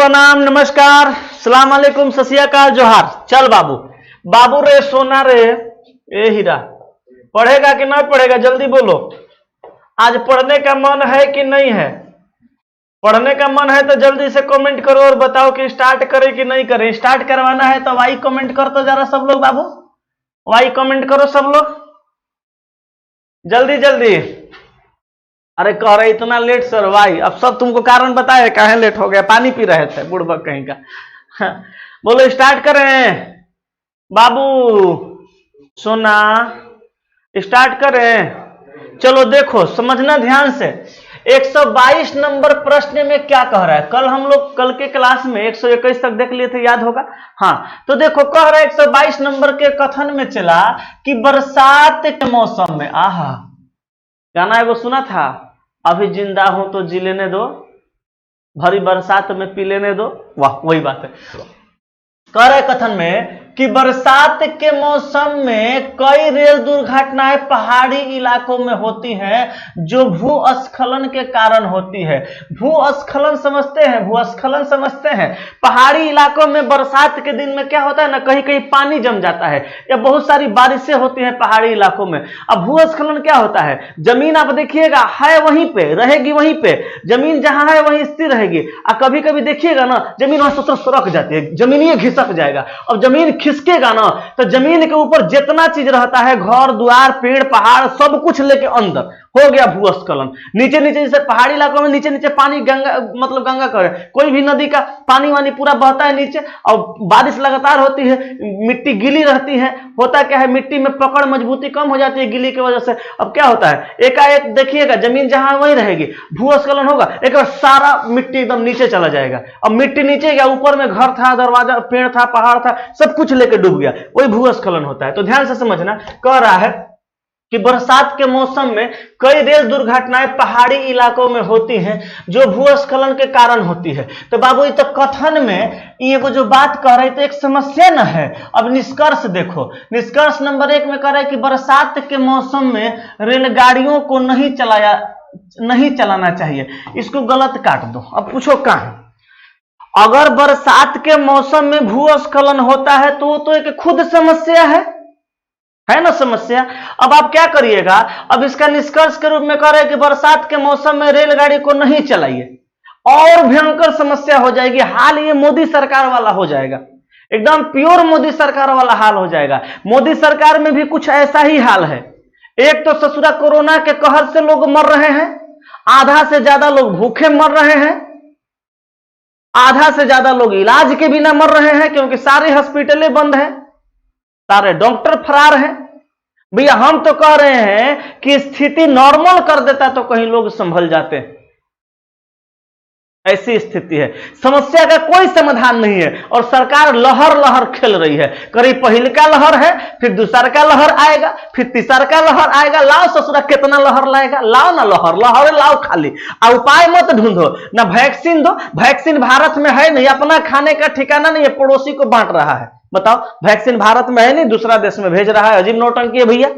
प्रणाम नमस्कार सलाम अलैकुम सत श्री अकाल जोहार। चल बाबू बाबू रे सोना रे ए हीरा, पढ़ेगा कि नहीं पढ़ेगा जल्दी बोलो। आज पढ़ने का मन है कि नहीं है? पढ़ने का मन है तो जल्दी से कमेंट करो और बताओ कि स्टार्ट करें कि नहीं करें। स्टार्ट करवाना है तो वाई कमेंट कर तो जरा सब लोग बाबू, वाई कमेंट करो सब लोग जल्दी जल्दी। अरे कह रहे इतना लेट सर भाई, अब सब तुमको कारण बताए काहे लेट हो गया, पानी पी रहे थे बुड़बक कहीं का। बोलो स्टार्ट करें बाबू सोना, स्टार्ट करें। चलो देखो समझना ध्यान से, 122 नंबर प्रश्न में क्या कह रहा है। कल के क्लास में 121 तक देख लिए थे, याद होगा। हाँ तो देखो कह रहा है 122 नंबर के कथन में चला कि बरसात के मौसम में, आहा गाना है वो सुना था, अभी जिंदा हूं तो जी लेने दो, भरी बरसात में पी लेने दो। वाह वही बात है। कह रहे कथन में कि बरसात के मौसम में कई रेल दुर्घटनाएं पहाड़ी इलाकों में होती हैं जो भूस्खलन के कारण होती है। भूस्खलन समझते हैं, भूस्खलन समझते हैं। पहाड़ी इलाकों में बरसात के दिन में क्या होता है ना, कहीं कहीं पानी जम जाता है या बहुत सारी बारिशें होती हैं पहाड़ी इलाकों में। अब भूस्खलन क्या होता है, जमीन आप देखिएगा है वहीं पे रहेगी, वहीं पे जमीन जहां है वहीं स्थिर रहेगी। और कभी कभी देखिएगा ना जमीन वहां सरक जाती है, जमीन ये खिसक जाएगा। अब जमीन खिसकेगा ना तो जमीन के ऊपर जितना चीज रहता है, घर द्वार पेड़ पहाड़ सब कुछ लेके अंदर हो गया भूस्खलन। नीचे नीचे जैसे पहाड़ी इलाकों में नीचे नीचे पानी गंगा मतलब गंगा करे, कोई भी नदी का पानी वानी पूरा बहता है नीचे और बारिश लगातार होती है, मिट्टी गीली रहती है। होता क्या है, मिट्टी में पकड़ मजबूती कम हो जाती है गीली की वजह से। अब क्या होता है, एकाएक देखिएगा जमीन जहां वहीं रहेगी, भूस्खलन होगा, एक बार सारा मिट्टी एकदम नीचे चला जाएगा। अब मिट्टी नीचे गया, ऊपर में घर था, दरवाजा पेड़ था, पहाड़ था, सब कुछ लेकर डूब गया, वही भूस्खलन होता है। तो ध्यान से समझना, कह रहा है कि बरसात के मौसम में कई रेल दुर्घटनाएं पहाड़ी इलाकों में होती हैं जो भूस्खलन के कारण होती है। तो बाबू ये तो कथन में ये वो जो बात कह रहे तो एक समस्या न है। अब निष्कर्ष देखो, निष्कर्ष नंबर 1 में कह रहा है कि बरसात के मौसम में रेलगाड़ियों को नहीं चलाना चाहिए। इसको गलत काट दो। अब पूछो कहां, अगर बरसात के मौसम में भूस्खलन होता है तो वो तो एक खुद समस्या है ना समस्या। अब आप क्या करिएगा, अब इसका निष्कर्ष के रूप में कह रहे हैं कि बरसात के मौसम में रेलगाड़ी को नहीं चलाइए, और भयंकर समस्या हो जाएगी। हाल ये मोदी सरकार वाला हो जाएगा, एकदम प्योर मोदी सरकार वाला हाल हो जाएगा। मोदी सरकार में भी कुछ ऐसा ही हाल है। एक तो ससुरा कोरोना के कहर से लोग मर रहे हैं, आधा से ज्यादा लोग भूखे मर रहे हैं, आधा से ज्यादा लोग इलाज के बिना मर रहे हैं क्योंकि सारे हॉस्पिटलें बंद हैं, सारे डॉक्टर फरार हैं। भैया हम तो कह रहे हैं कि स्थिति नॉर्मल कर देता तो कहीं लोग संभल जाते हैं। ऐसी स्थिति है, समस्या का कोई समाधान नहीं है और सरकार लहर लहर खेल रही है। करीब पहले का लहर है, फिर दूसरा का लहर आएगा, फिर तीसरा का लहर आएगा। लाओ ससुरा कितना लहर लाएगा, लाओ ना लहर, लहर लाओ खाली। और उपाय मत ढूंढो, ना वैक्सीन दो, वैक्सीन भारत में है नहीं, अपना खाने का ठिकाना नहीं है, पड़ोसी को बांट रहा है। बताओ वैक्सीन भारत में है नहीं, दूसरा देश में भेज रहा है, अजीब नौटंकी है भैया।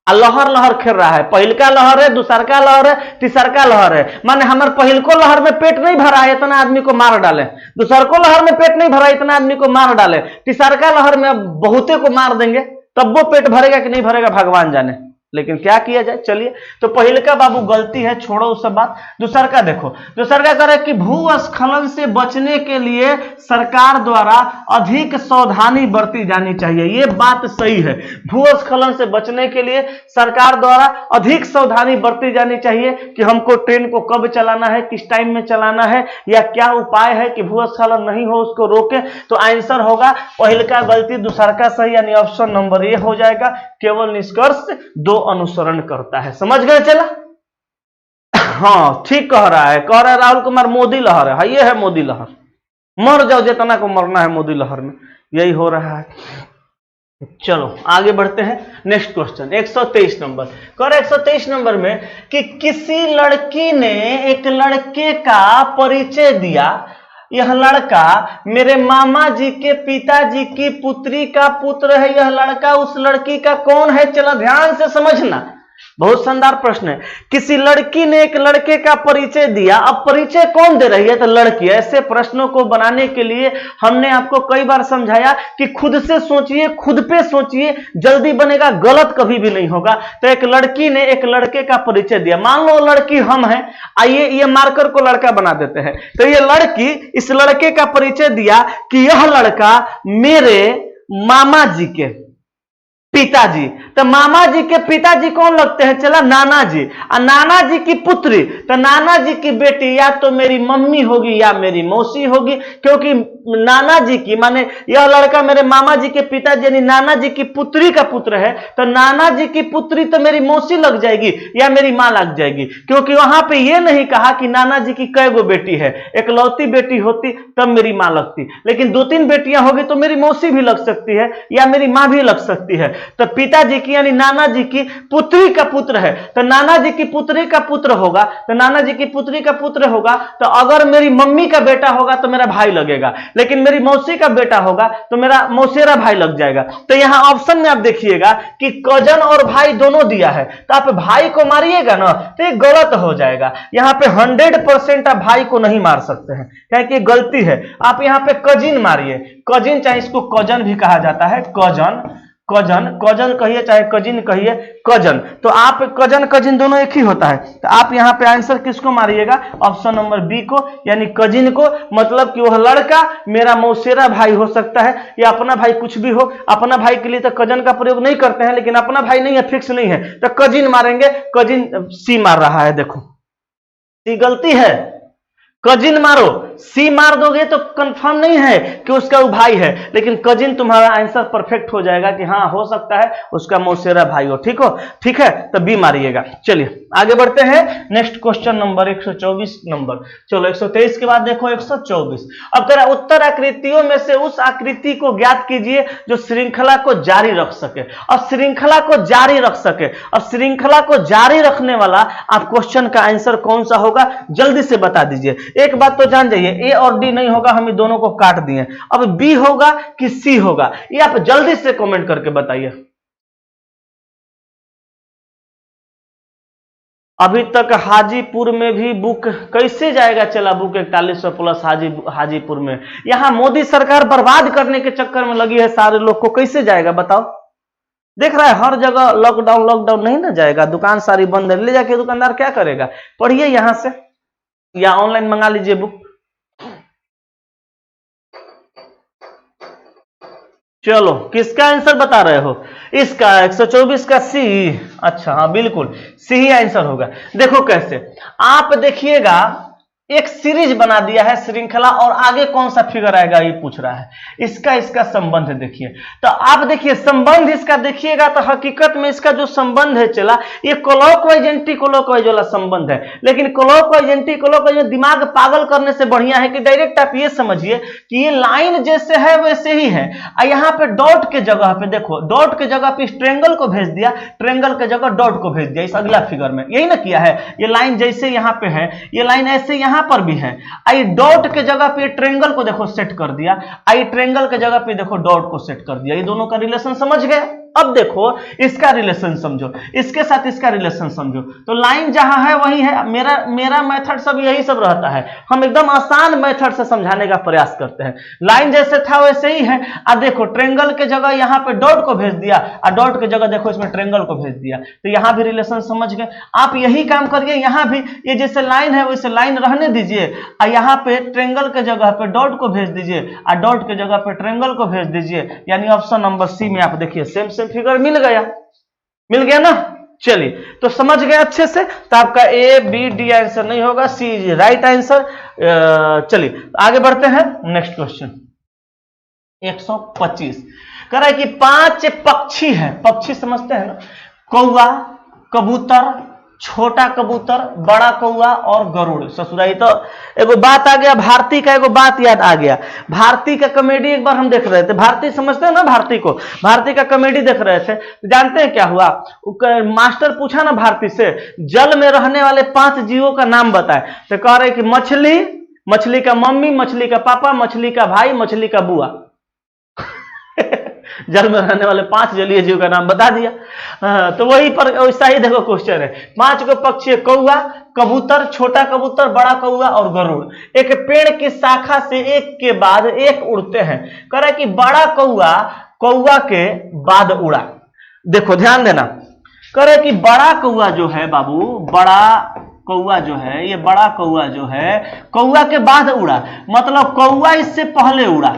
लहर लहर खेल रहा है, पहिल का लहर है, दूसर का लहर है, तीसर का लहर है। माने हमारे पहिल को लहर में पेट नहीं भरा है, इतना आदमी को मार डाले, दूसर को लहर में पेट नहीं भरा, इतना आदमी को मार डाले, तीसर का लहर में अब बहुते को मार देंगे, तब वो पेट भरेगा कि नहीं भरेगा भगवान जाने। लेकिन क्या किया जाए, चलिए। तो पहले का बाबू गलती है, छोड़ो उस सब बात। दूसरा का देखो, दूसरा का करे कि भूस्खलन से बचने के लिए सरकार द्वारा अधिक सावधानी बरती जानी चाहिए। ये बात सही है, भूस्खलन से बचने के लिए सरकार द्वारा अधिक सावधानी बरती जानी चाहिए कि हमको ट्रेन को कब चलाना है, किस टाइम में चलाना है, या क्या उपाय है कि भूस्खलन नहीं हो, उसको रोके। तो आंसर होगा पहले का गलती, दूसरा का सही, यानी ऑप्शन नंबर ए हो जाएगा। केवल निष्कर्ष 2 अनुसरण करता है, समझ गए चला। हाँ ठीक कह रहा है, राहुल कुमार मोदी लहर है, ये है मोदी लहर, मर जाओ जितना को मरना है मोदी लहर में, यही हो रहा है। चलो आगे बढ़ते हैं। नेक्स्ट क्वेश्चन 123 नंबर, 123 नंबर में कि किसी लड़की ने एक लड़के का परिचय दिया, यह लड़का मेरे मामा जी के पिताजी की पुत्री का पुत्र है, यह लड़का उस लड़की का कौन है। चलो ध्यान से समझना, बहुत शानदार प्रश्न है। किसी लड़की ने एक लड़के का परिचय दिया, अब परिचय कौन दे रही है? तो लड़की। ऐसे प्रश्नों को बनाने के लिए हमने आपको कई बार समझाया कि खुद से सोचिए, खुद पे सोचिए, जल्दी बनेगा, गलत कभी भी नहीं होगा। तो एक लड़की ने एक लड़के का परिचय दिया, मान लो लड़की हम हैं, आइए ये मार्कर को लड़का बना देते हैं। तो ये लड़की इस लड़के का परिचय दिया कि यह लड़का मेरे मामा जी के पिताजी। तो मामा जी के पिताजी कौन लगते हैं? चला नाना जी। और नाना जी की पुत्री, तो नाना जी की बेटी या तो मेरी मम्मी होगी या मेरी मौसी होगी, क्योंकि नाना जी की माने यह लड़का मेरे मामा जी के पिताजी यानी नाना जी की पुत्री का पुत्र है, तो नाना जी की पुत्री तो मेरी मौसी लग जाएगी या मेरी मां लग जाएगी, क्योंकि वहां पे यह नहीं कहा कि नाना जी की कै गो बेटी है। एकलौती बेटी होती तब मेरी मां लगती, लेकिन 2-3 बेटियां होगी तो मेरी मौसी भी लग सकती है या मेरी मां भी लग सकती है। तो पिताजी की यानी नाना जी की पुत्री का पुत्र है, तो नाना जी की पुत्री का पुत्र होगा, तो नाना जी की पुत्री का पुत्र होगा, तो अगर मेरी मम्मी का बेटा होगा तो मेरा भाई लगेगा, लेकिन मेरी मौसी का बेटा होगा तो मेरा मौसेरा भाई लग जाएगा। तो यहां ऑप्शन में आप देखिएगा कि कजन और भाई दोनों दिया है, तो आप भाई को मारिएगा ना तो ये गलत हो जाएगा। यहां पे 100% आप भाई को नहीं मार सकते हैं, क्योंकि गलती है। आप यहां पे कजिन मारिए, कजिन, चाहे इसको कजन भी कहा जाता है, कजन कजन कजन कहिए चाहे कजिन कहिए, कजन। तो आप कजन कजिन दोनों एक ही होता है, तो आप यहां पे आंसर किसको मारिएगा? ऑप्शन नंबर बी को, यानी कजिन को। मतलब कि वह लड़का मेरा मौसेरा भाई हो सकता है या अपना भाई, कुछ भी हो। अपना भाई के लिए तो कजन का प्रयोग नहीं करते हैं, लेकिन अपना भाई नहीं है, फिक्स नहीं है, तो कजिन मारेंगे। कजिन सी मार रहा है, देखो सी गलती है, कजिन मारो। सी मार दोगे तो कंफर्म नहीं है कि उसका वो भाई है, लेकिन कजिन तुम्हारा आंसर परफेक्ट हो जाएगा कि हाँ हो सकता है उसका मौसेरा भाई हो। ठीक है, तो बी मारिएगा। चलिए आगे बढ़ते हैं। Next question number 124 number. चलो 123 के बाद देखो 124। अब कह रहा उत्तर आकृतियों में से उस आकृति को ज्ञात कीजिए जो श्रृंखला को जारी रख सके। और श्रृंखला को जारी रख सके, अब श्रृंखला को जारी रखने वाला आप क्वेश्चन का आंसर कौन सा होगा जल्दी से बता दीजिए। एक बात तो जान जाइए, ए और डी नहीं होगा, हम दोनों को काट दिए। अब बी होगा कि सी होगा, ये आप जल्दी से कमेंट करके बताइए। अभी तक हाजीपुर में भी बुक कैसे जाएगा? चला बुक 4100 प्लस हाजीपुर में। यहां मोदी सरकार बर्बाद करने के चक्कर में लगी है, सारे लोग को कैसे जाएगा बताओ? देख रहा है हर जगह लॉकडाउन, लॉकडाउन नहीं ना जाएगा, दुकान सारी बंद है, ले जाके दुकानदार क्या करेगा? पढ़िए यहां से या ऑनलाइन मंगा लीजिए बुक। चलो किसका आंसर बता रहे हो? इसका 124 का सी। अच्छा हाँ बिल्कुल सी ही आंसर होगा। देखो कैसे, आप देखिएगा एक सीरीज बना दिया है श्रृंखला, और आगे कौन सा फिगर आएगा ये पूछ रहा है। इसका संबंध देखिए, तो आप देखिए संबंध इसका देखिएगा तो हकीकत में इसका जो संबंध है चला ये क्लॉकवाइज एंटी क्लॉकवाइज वाला संबंध है। लेकिन क्लॉकवाइज एंटी क्लॉकवाइज में दिमाग पागल करने से बढ़िया है कि डायरेक्ट आप ये समझिए कि ये लाइन जैसे है वैसे ही है। यहाँ पे डॉट के जगह पे देखो, डॉट के जगह पे ट्रेंगल को भेज दिया, ट्रेंगल के जगह डॉट को भेज दिया। इस अगला फिगर में यही ना किया है, ये लाइन जैसे यहाँ पे है ये लाइन ऐसे यहाँ पर भी है। आई डॉट के जगह पे ट्रेंगल को देखो सेट कर दिया, आई ट्रेंगल के जगह पे देखो डॉट को सेट कर दिया। ये दोनों का रिलेशन समझ गए? अब देखो इसका रिलेशन समझो, इसके साथ इसका रिलेशन समझो। तो लाइन जहां है वही है। मेरा मेथड सब यही सब रहता है, हम एकदम आसान मेथड से समझाने का प्रयास करते हैं। लाइन जैसे था वैसे ही है। अब देखो ट्रेंगल के जगह यहाँ पे डॉट को भेज दिया, और डॉट के जगह देखो इसमें ट्रेंगल को भेज दिया, तो यहां भी रिलेशन समझ गए। आप यही काम करिए, यहां भी ये जैसे लाइन है वैसे लाइन रहने दीजिए, और यहाँ पे ट्रेंगल के जगह पे डॉट को भेज दीजिए, और डॉट के जगह पे ट्रेंगल को भेज दीजिए। यानी ऑप्शन नंबर सी में आप देखिए सेम फिगर मिल गया ना। चलिए तो समझ गए अच्छे से, तो आपका ए बी डी आंसर नहीं होगा, सी इज राइट आंसर। चलिए आगे बढ़ते हैं। नेक्स्ट क्वेश्चन 125 कह रहा है कि 5 पक्षी है, पक्षी समझते हैं ना, कौवा, कबूतर, छोटा कबूतर, बड़ा कौवा और गरुड़। ससुराई तो एगो बात आ गया, भारती का एगो बात याद आ गया। भारती का कॉमेडी एक बार हम देख रहे थे, भारती समझते हैं ना भारती को, भारती का कॉमेडी देख रहे थे। जानते हैं क्या हुआ? मास्टर पूछा ना भारती से जल में रहने वाले 5 जीवों का नाम बताए, तो कह रहे कि मछली, मछली का मम्मी, मछली का पापा, मछली का भाई, मछली का बुआ। जल में रहने वाले 5 जलीय जीव का नाम बता दिया। तो वही पर वैसा ही देखो क्वेश्चन है, 5 को पक्षी, कौआ, कबूतर, छोटा कबूतर, बड़ा कौआ और गरुड़ एक पेड़ की शाखा से एक के बाद एक उड़ते हैं। कह रहा है कि बड़ा कौआ कौआ के बाद उड़ा। देखो ध्यान देना, कह रहे कि बड़ा कौआ जो है बाबू, बड़ा कौआ जो है, ये बड़ा कौआ जो है कौआ के बाद उड़ा, मतलब कौआ इससे पहले उड़ा।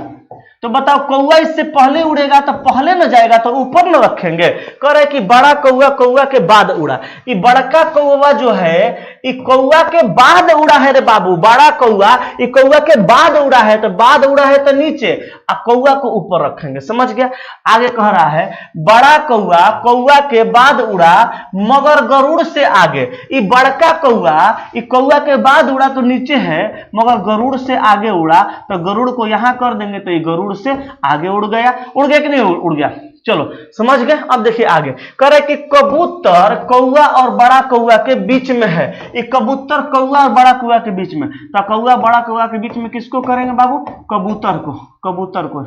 तो बताओ कौआ इससे पहले उड़ेगा तो पहले न जाएगा तो ऊपर न रखेंगे। कह रहे कि बड़ा कौआ कौआ के बाद उड़ा। ये बड़का कौआ जो है ये कौआ के बाद उड़ा है रे बाबू, बड़ा कौआ ये कौआ के बाद उड़ा है, तो बाद उड़ा है तो नीचे और कौआ को ऊपर रखेंगे। समझ गया। आगे कह रहा है बड़ा कौआ कौआ के बाद उड़ा मगर गरुड़ से आगे। ये बड़का कौआ ये कौआ के बाद उड़ा तो नीचे है, मगर गरुड़ से आगे उड़ा, तो गरुड़ को यहां कर देंगे तो ये गरुड़ से आगे उड़ गया। उड़ गया कि नहीं उड़ गया? चलो समझ गए। अब देखिए आगे कह रहे कि कबूतर कौआ और बड़ा कौआ के बीच में है। ये कबूतर कौआ और बड़ा कौआ के बीच में, तो कौआ बड़ा कौआ के बीच में किसको करेंगे बाबू? कबूतर को, कबूतर को,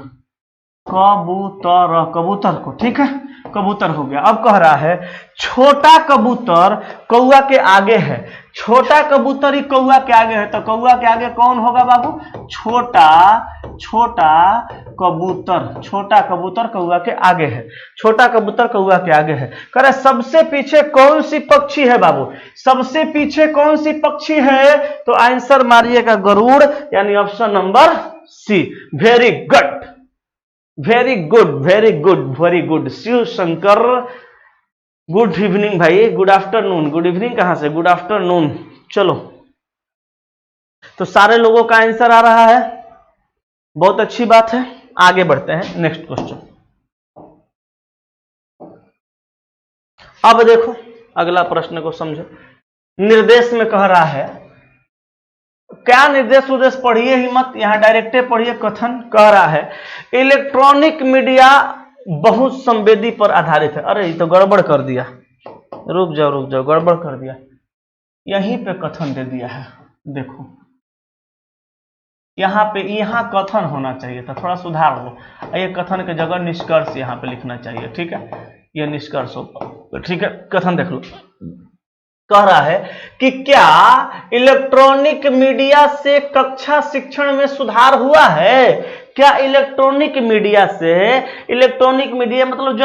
कबूतर, कबूतर को। ठीक है, कबूतर हो गया। अब कह रहा है छोटा कबूतर कौआ के आगे है। छोटा कबूतर ही कौआ के आगे है, तो कौआ के आगे कौन होगा बाबू? छोटा, छोटा कबूतर, छोटा कबूतर कौआ के आगे है। छोटा कबूतर कौआ के आगे है। कह रहे सबसे पीछे कौन सी पक्षी है बाबू? सबसे पीछे कौन सी पक्षी है? तो आंसर मारिएगा गरुड़, यानी option number C. Very good, very good, very good, very good. Shiv Shankar good evening भाई, गुड आफ्टरनून। गुड इवनिंग कहां से? Good afternoon. चलो तो सारे लोगों का आंसर आ रहा है, बहुत अच्छी बात है। आगे बढ़ते हैं नेक्स्ट क्वेश्चन। अब देखो अगला प्रश्न को समझो। निर्देश में कह रहा है, क्या निर्देश उद्देश्य पढ़िए ही मत, यहां डायरेक्टे पढ़िए। कथन कह रहा है इलेक्ट्रॉनिक मीडिया बहुत संवेदी पर आधारित है। अरे ये तो गड़बड़ कर दिया, रुक जाओ रुक जाओ, गड़बड़ कर दिया। यहीं पे कथन दे दिया है, देखो यहाँ पे, यहाँ कथन होना चाहिए था, थोड़ा सुधार लो। ये कथन के जगह निष्कर्ष यहाँ पे लिखना चाहिए। ठीक है, ये निष्कर्ष होगा। ठीक है, कथन देख लो। कह रहा है कि क्या इलेक्ट्रॉनिक मीडिया से कक्षा शिक्षण में सुधार हुआ है? क्या इलेक्ट्रॉनिक मीडिया से, इलेक्ट्रॉनिक मीडिया मतलब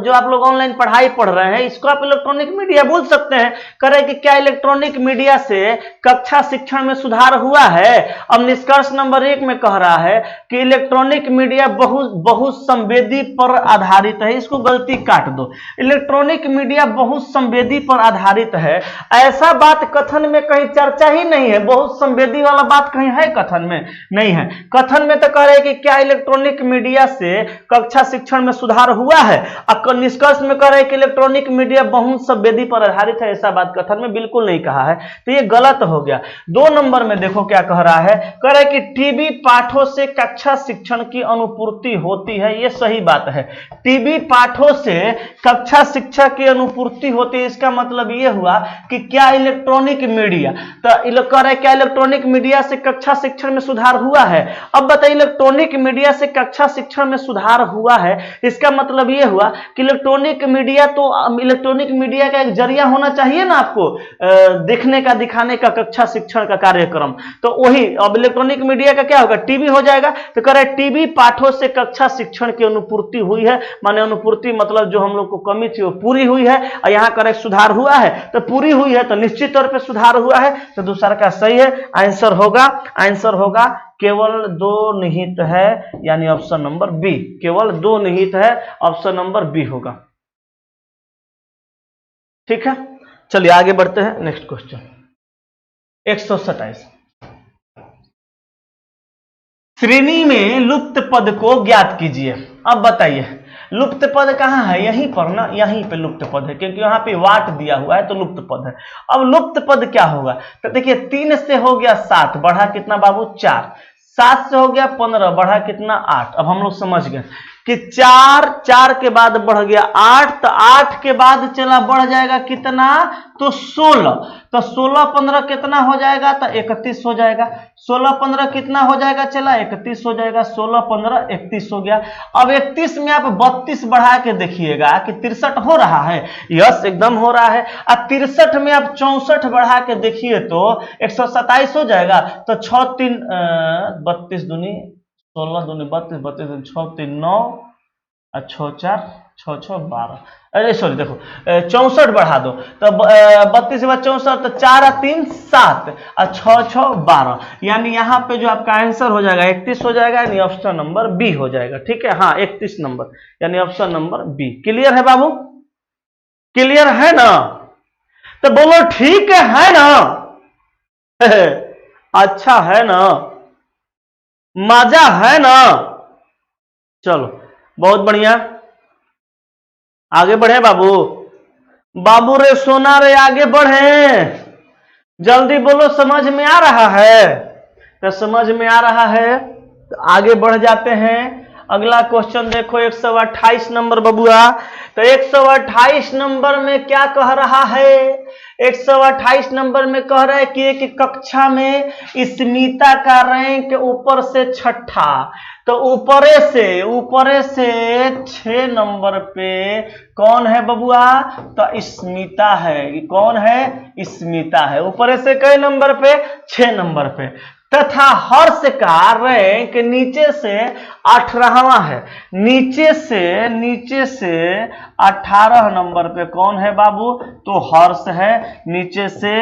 जो आप लोग ऑनलाइन पढ़ाई पढ़ रहे हैं, इसको आप इलेक्ट्रॉनिक मीडिया बोल सकते हैं। कह रहे कि क्या इलेक्ट्रॉनिक मीडिया से कक्षा शिक्षण में सुधार हुआ है? अब निष्कर्ष नंबर 1 में कह रहा है कि इलेक्ट्रॉनिक मीडिया बहुत संवेदी पर आधारित है। इसको गलती काट दो, इलेक्ट्रॉनिक मीडिया बहुत संवेदी पर आधारित है, ऐसा बात कथन में कहीं चर्चा ही नहीं है। बहुत संवेदी वाला बात कहीं है कथन में? नहीं है। कथन में तो कह रहे कि क्या इलेक्ट्रॉनिक मीडिया से कक्षा शिक्षण में सुधार हुआ है, और निष्कर्ष में कह रहे कि इलेक्ट्रॉनिक मीडिया बहुत संवेदी पर आधारित है, ऐसा बात कथन में बिल्कुल नहीं कहा है, तो ये गलत हो गया। 2 नंबर में देखो क्या कह रहा है, कह रहे कि टीवी पाठों से कक्षा शिक्षण की अनुपूर्ति होती है। ये सही बात है, टीवी पाठों से कक्षा शिक्षा की अनुपूर्ति होती है। इसका मतलब ये हुआ कि क्या इलेक्ट्रॉनिक मीडिया, तो कह रहे क्या इलेक्ट्रॉनिक मीडिया से कक्षा शिक्षण में सुधार हुआ है। अब बताइए इलेक्ट्रॉनिक मीडिया से कक्षा शिक्षण में सुधार हुआ है, इसका मतलब यह हुआ कि इलेक्ट्रॉनिक मीडिया, तो इलेक्ट्रॉनिक मीडिया का एक जरिया होना चाहिए ना आपको देखने का, दिखाने का कक्षा शिक्षण का कार्यक्रम। तो वही अब इलेक्ट्रॉनिक मीडिया का क्या होगा? टीवी हो जाएगा। तो कह रहे टीवी पाठों से कक्षा शिक्षण की अनुपूर्ति हुई है, माने अनुपूर्ति मतलब जो हम लोग को कमी थी वो पूरी हुई है, और यहां करें सुधार हुआ है, तो पूरी हुई है तो निश्चित तौर पे सुधार हुआ है, तो दूसरा का सही है। आंसर होगा, आंसर होगा केवल 2 निहित है, यानी ऑप्शन नंबर बी। केवल 2 निहित है, ऑप्शन नंबर बी होगा। ठीक है, चलिए आगे बढ़ते हैं नेक्स्ट क्वेश्चन। 127 श्रेणी में लुप्त पद को ज्ञात कीजिए। अब बताइए लुप्त पद कहां है? यहीं पर ना, यहीं पे लुप्त पद है, क्योंकि यहाँ पे वाट दिया हुआ है तो लुप्त पद है। अब लुप्त पद क्या होगा? तो देखिए 3 से हो गया 7, बढ़ा कितना बाबू? 4। 7 से हो गया 15, बढ़ा कितना? 8। अब हम लोग समझ गए कि 4 4 के बाद बढ़ गया 8, तो 8 के बाद चला बढ़ जाएगा कितना, तो 16, तो 16 15 कितना हो जाएगा, तो 31 हो जाएगा। 16 15 कितना हो जाएगा, चला 31 हो जाएगा। 16 15 31 हो गया। अब 31 में आप 32 बढ़ा के देखिएगा कि 63 हो रहा है, यस एकदम हो रहा है। अब 63 में आप 64 बढ़ा के देखिए तो 127 हो जाएगा। तो 6 3 32 दूनी 16 दूनी 32, 32 दूनी 6 3 9 और 6 4 6 6 12, अरे सॉरी देखो 64 बढ़ा दो तो 32 के बाद 64, तो 4 और 3 7 और 6 6 12, यानी यहाँ पे जो आपका आंसर हो जाएगा 31 हो जाएगा, यानी ऑप्शन नंबर बी हो जाएगा। ठीक है, हाँ 31 नंबर, यानी ऑप्शन नंबर बी। क्लियर है बाबू, क्लियर है ना? तो बोलो ठीक है ना? अच्छा है ना, मजा है ना? चलो बहुत बढ़िया, आगे बढ़े बाबू। बाबू रे सोना रे आगे बढ़े, जल्दी बोलो, समझ में आ रहा है? तो समझ में आ रहा है तो आगे बढ़ जाते हैं। अगला क्वेश्चन देखो 128 नंबर बबुआ। तो 128 नंबर में क्या कह रहा है? 128 नंबर में कह रहा है कि एक कक्षा में स्मिता का रैंक ऊपर से 6ठा, तो ऊपरे से 6 नंबर पे कौन है बबुआ? तो स्मिता है। कौन है? स्मिता है। ऊपरे से कई नंबर पे? 6 नंबर पे। तथा हर्ष का रैंक नीचे से 18वां है, नीचे से 18 नंबर पे कौन है बाबू? तो हर्ष है, नीचे से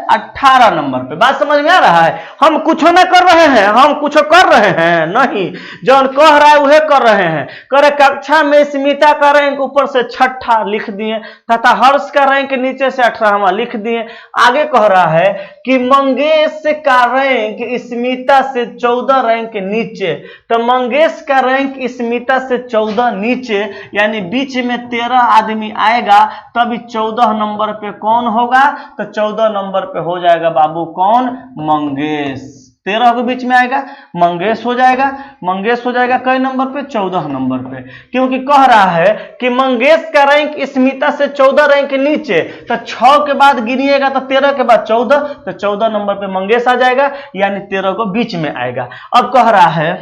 18 नंबर पे। बात समझ में आ रहा है? हम कुछ ना कर रहे हैं, हम कुछ कर रहे हैं नहीं, जो कह रहा है वह कर रहे हैं। करे कक्षा में स्मिता का रैंक ऊपर से 6ठा लिख दिए तथा हर्ष का रैंक नीचे से 18वां लिख दिए। आगे कह रहा है कि मंगेश का रैंक स्मिता से 14 रैंक नीचे, तो मंगेश का रैंक स्मिता से 14 नीचे, यानी बीच में 13 आदमी आएगा, तभी 14 नंबर पे कौन होगा? तो 14 नंबर पे हो जाएगा बाबू कौन? मंगेश। 13 के बीच में आएगा, मंगेश हो जाएगा। मंगेश हो जाएगा कई नंबर पे? 14 नंबर पे, क्योंकि कह रहा है कि मंगेश का रैंक स्मिता से 14 रैंक नीचे, तो 6 के बाद गिनिएगा तो 13 के बाद 14, तो 14 नंबर पे मंगेश आ जाएगा, यानी 13 को बीच में आएगा। अब कह रहा है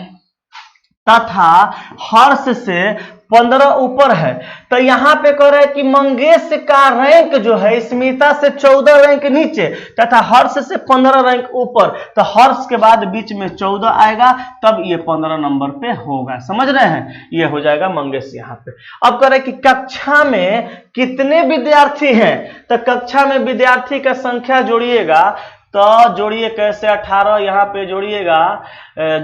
तथा हर्ष से 15 ऊपर है, तो यहां पे कह रहा है कि मंगेश का रैंक जो है स्मिता से 14 रैंक नीचे तथा हर्ष से 15 रैंक ऊपर, तो हर्ष के बाद बीच में 14 आएगा, तब ये 15 नंबर पे होगा। समझ रहे हैं? ये हो जाएगा मंगेश यहाँ पे। अब कह रहे हैं कि कक्षा में कितने विद्यार्थी हैं? तो कक्षा में विद्यार्थी का संख्या जोड़िएगा, तो जोड़िए कैसे? 18 यहाँ पे जोड़िएगा,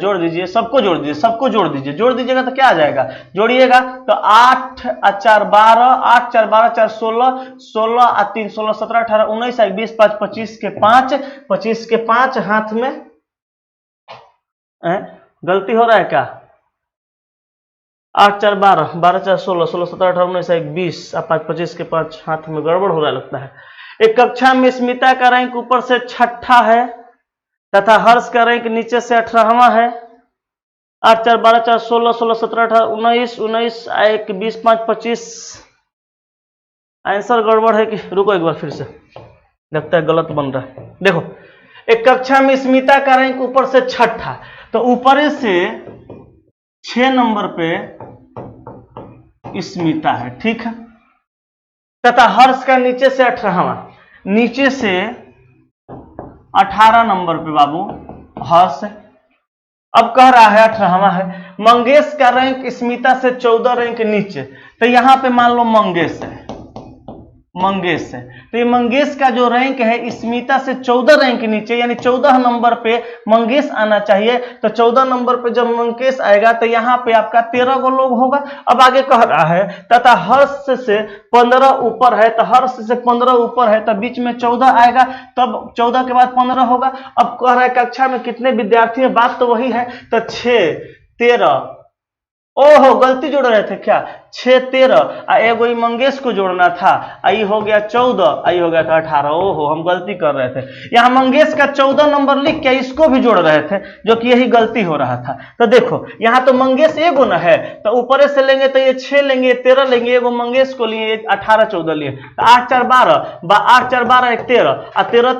जोड़ दीजिए, सबको जोड़ दीजिए, सबको जोड़ दीजिए। जोड़ दीजिएगा तो क्या आ जाएगा? जोड़िएगा तो 8 और 4 12, 8 4 12 4 16, 16 और 3 16 17 18 19 20 5 25 के 5, 25 के 5 हाथ में गलती हो रहा है क्या? 8 4 12, 12 4 16, 16 17 18 19 20 और 5 25 के 5 हाथ में गड़बड़ हो रहा लगता है। एक कक्षा में स्मिता का रैंक ऊपर से 6ठा है तथा हर्ष का रैंक नीचे से 18वां है। 8 4 12 4 16, 16 17 18 19 19 1 20 5 25। आंसर गड़बड़ है कि? रुको एक बार फिर से, लगता है गलत बन रहा है। देखो, एक कक्षा में स्मिता का रैंक ऊपर से 6ठा, तो ऊपर से 6 नंबर पे स्मिता है, ठीक है, तथा हर्ष का नीचे से 18वां, नीचे से 18 नंबर पे बाबू हर्ष है। अब कह रहा है 18वां है। मंगेश का रैंक स्मिता से 14 रैंक नीचे, तो यहां पे मान लो मंगेश है, मंगेश है, तो ये मंगेश का जो रैंक है स्मिता से 14 रैंक नीचे, यानी 14 नंबर पे मंगेश आना चाहिए। तो 14 नंबर पे जब मंगेश आएगा तो यहाँ पे आपका 13 गो लोग होगा। अब आगे कह रहा है तथा हर्ष से 15 ऊपर है, तो हर्ष से 15 ऊपर है, तो बीच में 14 आएगा, तब 14 के बाद 15 होगा। अब कह रहा है कक्षा में कितने विद्यार्थी हैं? बात तो वही है, तो 6 13, ओहो गलती जोड़ रहे थे क्या? 6 13 आ एगो मंगेश को जोड़ना था, आई हो गया 14, आई हो गया था 18। ओहो हम गलती कर रहे थे, यहाँ मंगेश का 14 नंबर लिख के इसको भी जोड़ रहे थे, जो कि यही गलती हो रहा था। तो देखो यहाँ तो मंगेश एगो न है, तो ऊपर से लेंगे तो ये 6 लेंगे, 13 लेंगे, एगो मंगेश को लिए, 18 14 लिए, तो 8 4 12, 8 4 12 1 13, और 13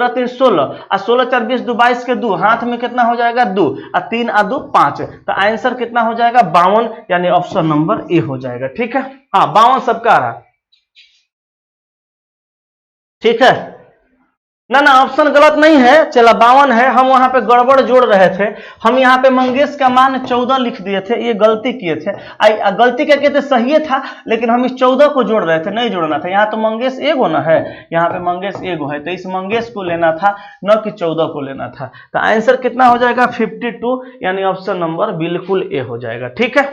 3 16, और 16 4 20 2 22 के 2, हाथ में कितना हो जाएगा 2, और 3 और 2 5, तो आंसर कितना हो जाएगा 52, यानी ऑप्शन नंबर ए हो जाएगा। ठीक है, हाँ 52 सबका रहा। ठीक है ना, ऑप्शन गलत नहीं है, चला 52 है, हम वहां पे गड़बड़ जोड़ रहे थे, हम यहाँ पे मंगेश का मान 14 लिख दिए थे, ये गलती किए थे। गलती क्या कहते, सही था, लेकिन हम इस 14 को जोड़ रहे थे, नहीं जोड़ना था। यहाँ तो मंगेश एगो ना है, यहाँ पे मंगेश एगो है, तो इस मंगेश को लेना था, न कि 14 को लेना था। तो आंसर कितना हो जाएगा 52, यानी ऑप्शन नंबर बिल्कुल ए हो जाएगा। ठीक है,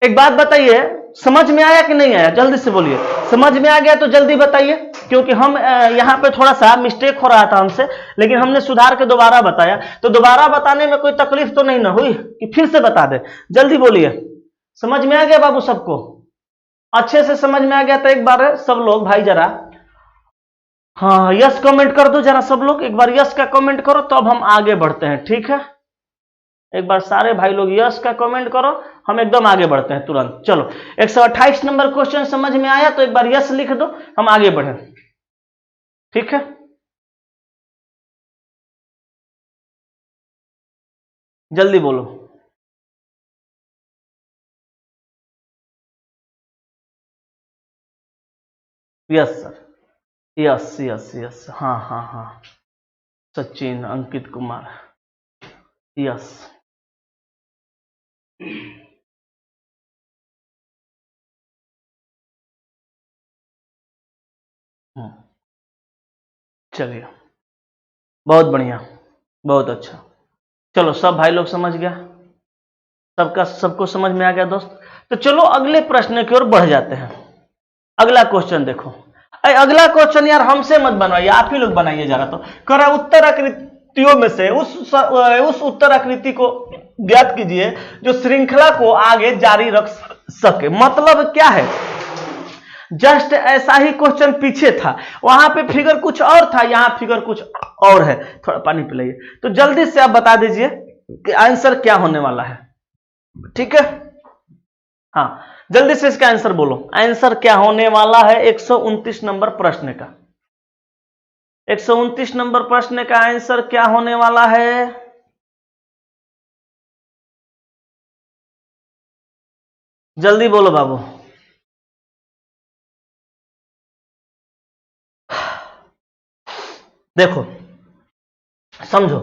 एक बात बताइए, समझ में आया कि नहीं आया, जल्दी से बोलिए। समझ में आ गया तो जल्दी बताइए, क्योंकि हम यहाँ पे थोड़ा सा मिस्टेक हो रहा था हमसे, लेकिन हमने सुधार के दोबारा बताया, तो दोबारा बताने में कोई तकलीफ तो नहीं ना हुई कि फिर से बता दे। जल्दी बोलिए, समझ में आ गया बाबू सबको? अच्छे से समझ में आ गया तो एक बार सब लोग भाई जरा हाँ यस कमेंट कर दो, जरा सब लोग एक बार यस का कमेंट करो, तो अब हम आगे बढ़ते हैं। ठीक है, एक बार सारे भाई लोग यस का कमेंट करो, हम एकदम आगे बढ़ते हैं तुरंत। चलो 128 नंबर क्वेश्चन समझ में आया तो एक बार यस लिख दो, हम आगे बढ़े। ठीक है, जल्दी बोलो। Yes sir, yes yes yes, हाँ हाँ हाँ, सचिन अंकित कुमार, यस। चलिए बहुत बढ़िया, बहुत अच्छा। चलो सब भाई लोग समझ गया, सबको समझ में आ गया दोस्त। तो चलो अगले प्रश्न की ओर बढ़ जाते हैं। अगला क्वेश्चन देखो, अगला क्वेश्चन यार हमसे मत बनवाइए, आप ही लोग बनाइए जरा। तो करा उत्तर आकृतियों में से उस उत्तर आकृति को ज्ञात कीजिए जो श्रृंखला को आगे जारी रख सके। मतलब क्या है, जस्ट ऐसा ही क्वेश्चन पीछे था, वहां पे फिगर कुछ और था, यहां फिगर कुछ और है। थोड़ा पानी पिलाइए, तो जल्दी से आप बता दीजिए कि आंसर क्या होने वाला है। ठीक है, हाँ जल्दी से इसका आंसर बोलो, आंसर क्या होने वाला है 129 नंबर प्रश्न का। 129 नंबर प्रश्न का आंसर क्या होने वाला है? जल्दी बोलो बाबू। देखो समझो,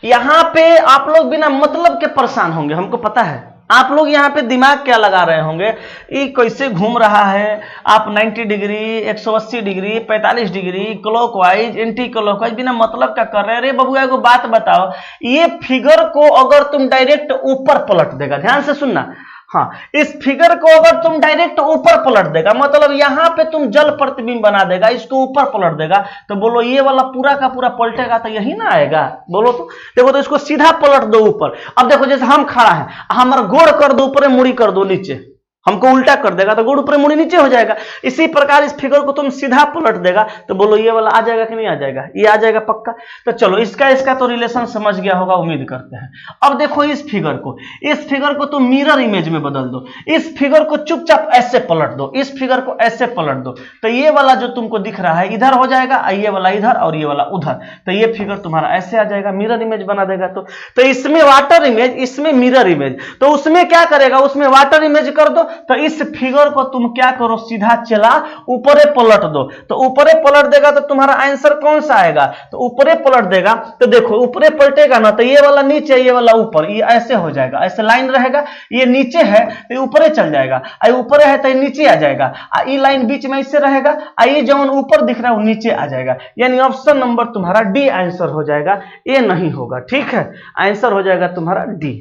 यहां पे आप लोग बिना मतलब के परेशान होंगे, हमको पता है। आप लोग यहाँ पे दिमाग क्या लगा रहे होंगे, ये कैसे घूम रहा है, आप 90 degree 180 degree 45 degree clockwise anti clockwise बिना मतलब का कर रहे हैं। अरे बबुआ को बात बताओ, ये फिगर को अगर तुम डायरेक्ट ऊपर पलट देगा, ध्यान से सुनना, हाँ इस फिगर को अगर तुम डायरेक्ट ऊपर पलट देगा, मतलब यहां पे तुम जल प्रतिबिंब बना देगा, इसको ऊपर पलट देगा, तो बोलो ये वाला पूरा का पूरा पलटेगा तो यही ना आएगा? बोलो तो देखो, तो इसको सीधा पलट दो ऊपर। अब देखो जैसे हम खड़ा है, हमारा गोड़ कर दो ऊपर, मुड़ी कर दो नीचे, हमको उल्टा कर देगा तो गोड़ ऊपर मुड़ी नीचे हो जाएगा। इसी प्रकार इस फिगर को तुम सीधा पलट देगा, तो बोलो ये वाला आ जाएगा कि नहीं आ जाएगा? ये आ जाएगा पक्का। तो चलो इसका तो रिलेशन समझ गया होगा, उम्मीद करते हैं। अब देखो इस फिगर को तुम मिरर इमेज में बदल दो, इस फिगर को चुपचाप ऐसे पलट दो, इस फिगर को ऐसे पलट दो, तो ये वाला जो तुमको दिख रहा है इधर हो जाएगा, ये वाला इधर और ये वाला उधर, तो ये फिगर तुम्हारा ऐसे आ जाएगा, मिरर इमेज बना देगा। तो इसमें वाटर इमेज, इसमें मिरर इमेज, तो उसमें क्या करेगा, उसमें वाटर इमेज कर दो, तो इस फिगर को तुम क्या करो, सीधा चला ऊपरे पलट दो, तो ऊपरे पलट देगा तो तुम्हारा आंसर कौन सा आएगा? तो ऊपरे पलट देगा, तो देखो ऊपरे पलटेगा ना, तो ये वाला नीचे ये वाला ऊपर, ये ऐसे हो जाएगा, ऐसे लाइन रहेगा, ये नीचे है तो ये ऊपरे चल जाएगा, ये ऊपरे है तो ये नीचे आ जाएगा, ये लाइन बीच में ऐसे रहेगा, ये जो ऊपर दिख रहा है वो नीचे आ जाएगा, यानी ऑप्शन नंबर तुम्हारा डी आंसर हो जाएगा, ये नहीं होगा। ठीक है, आंसर हो जाएगा तुम्हारा डी।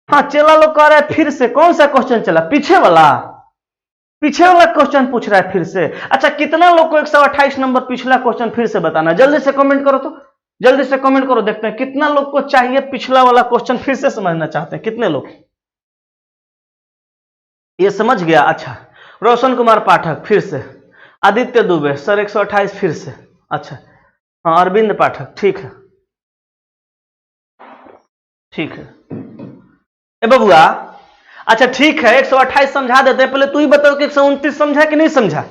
हाँ चला लोग कह रहा है फिर से, कौन सा क्वेश्चन चला? पीछे वाला क्वेश्चन पूछ रहा है फिर से। अच्छा कितना लोग को 128 नंबर पिछला क्वेश्चन फिर से बताना, जल्दी से कमेंट करो, तो जल्दी से कमेंट करो, देखते हैं कितना लोग को चाहिए पिछला वाला क्वेश्चन फिर से समझना चाहते हैं, कितने लोग? ये समझ गया। अच्छा, रोशन कुमार पाठक फिर से, आदित्य दुबे सर 128 फिर से। अच्छा हाँ, अरविंद पाठक ठीक है, ठीक है। ए बबुआ, अच्छा ठीक है 128 समझा देते हैं, पहले तू ही बताओ कि 129 समझा कि नहीं समझा।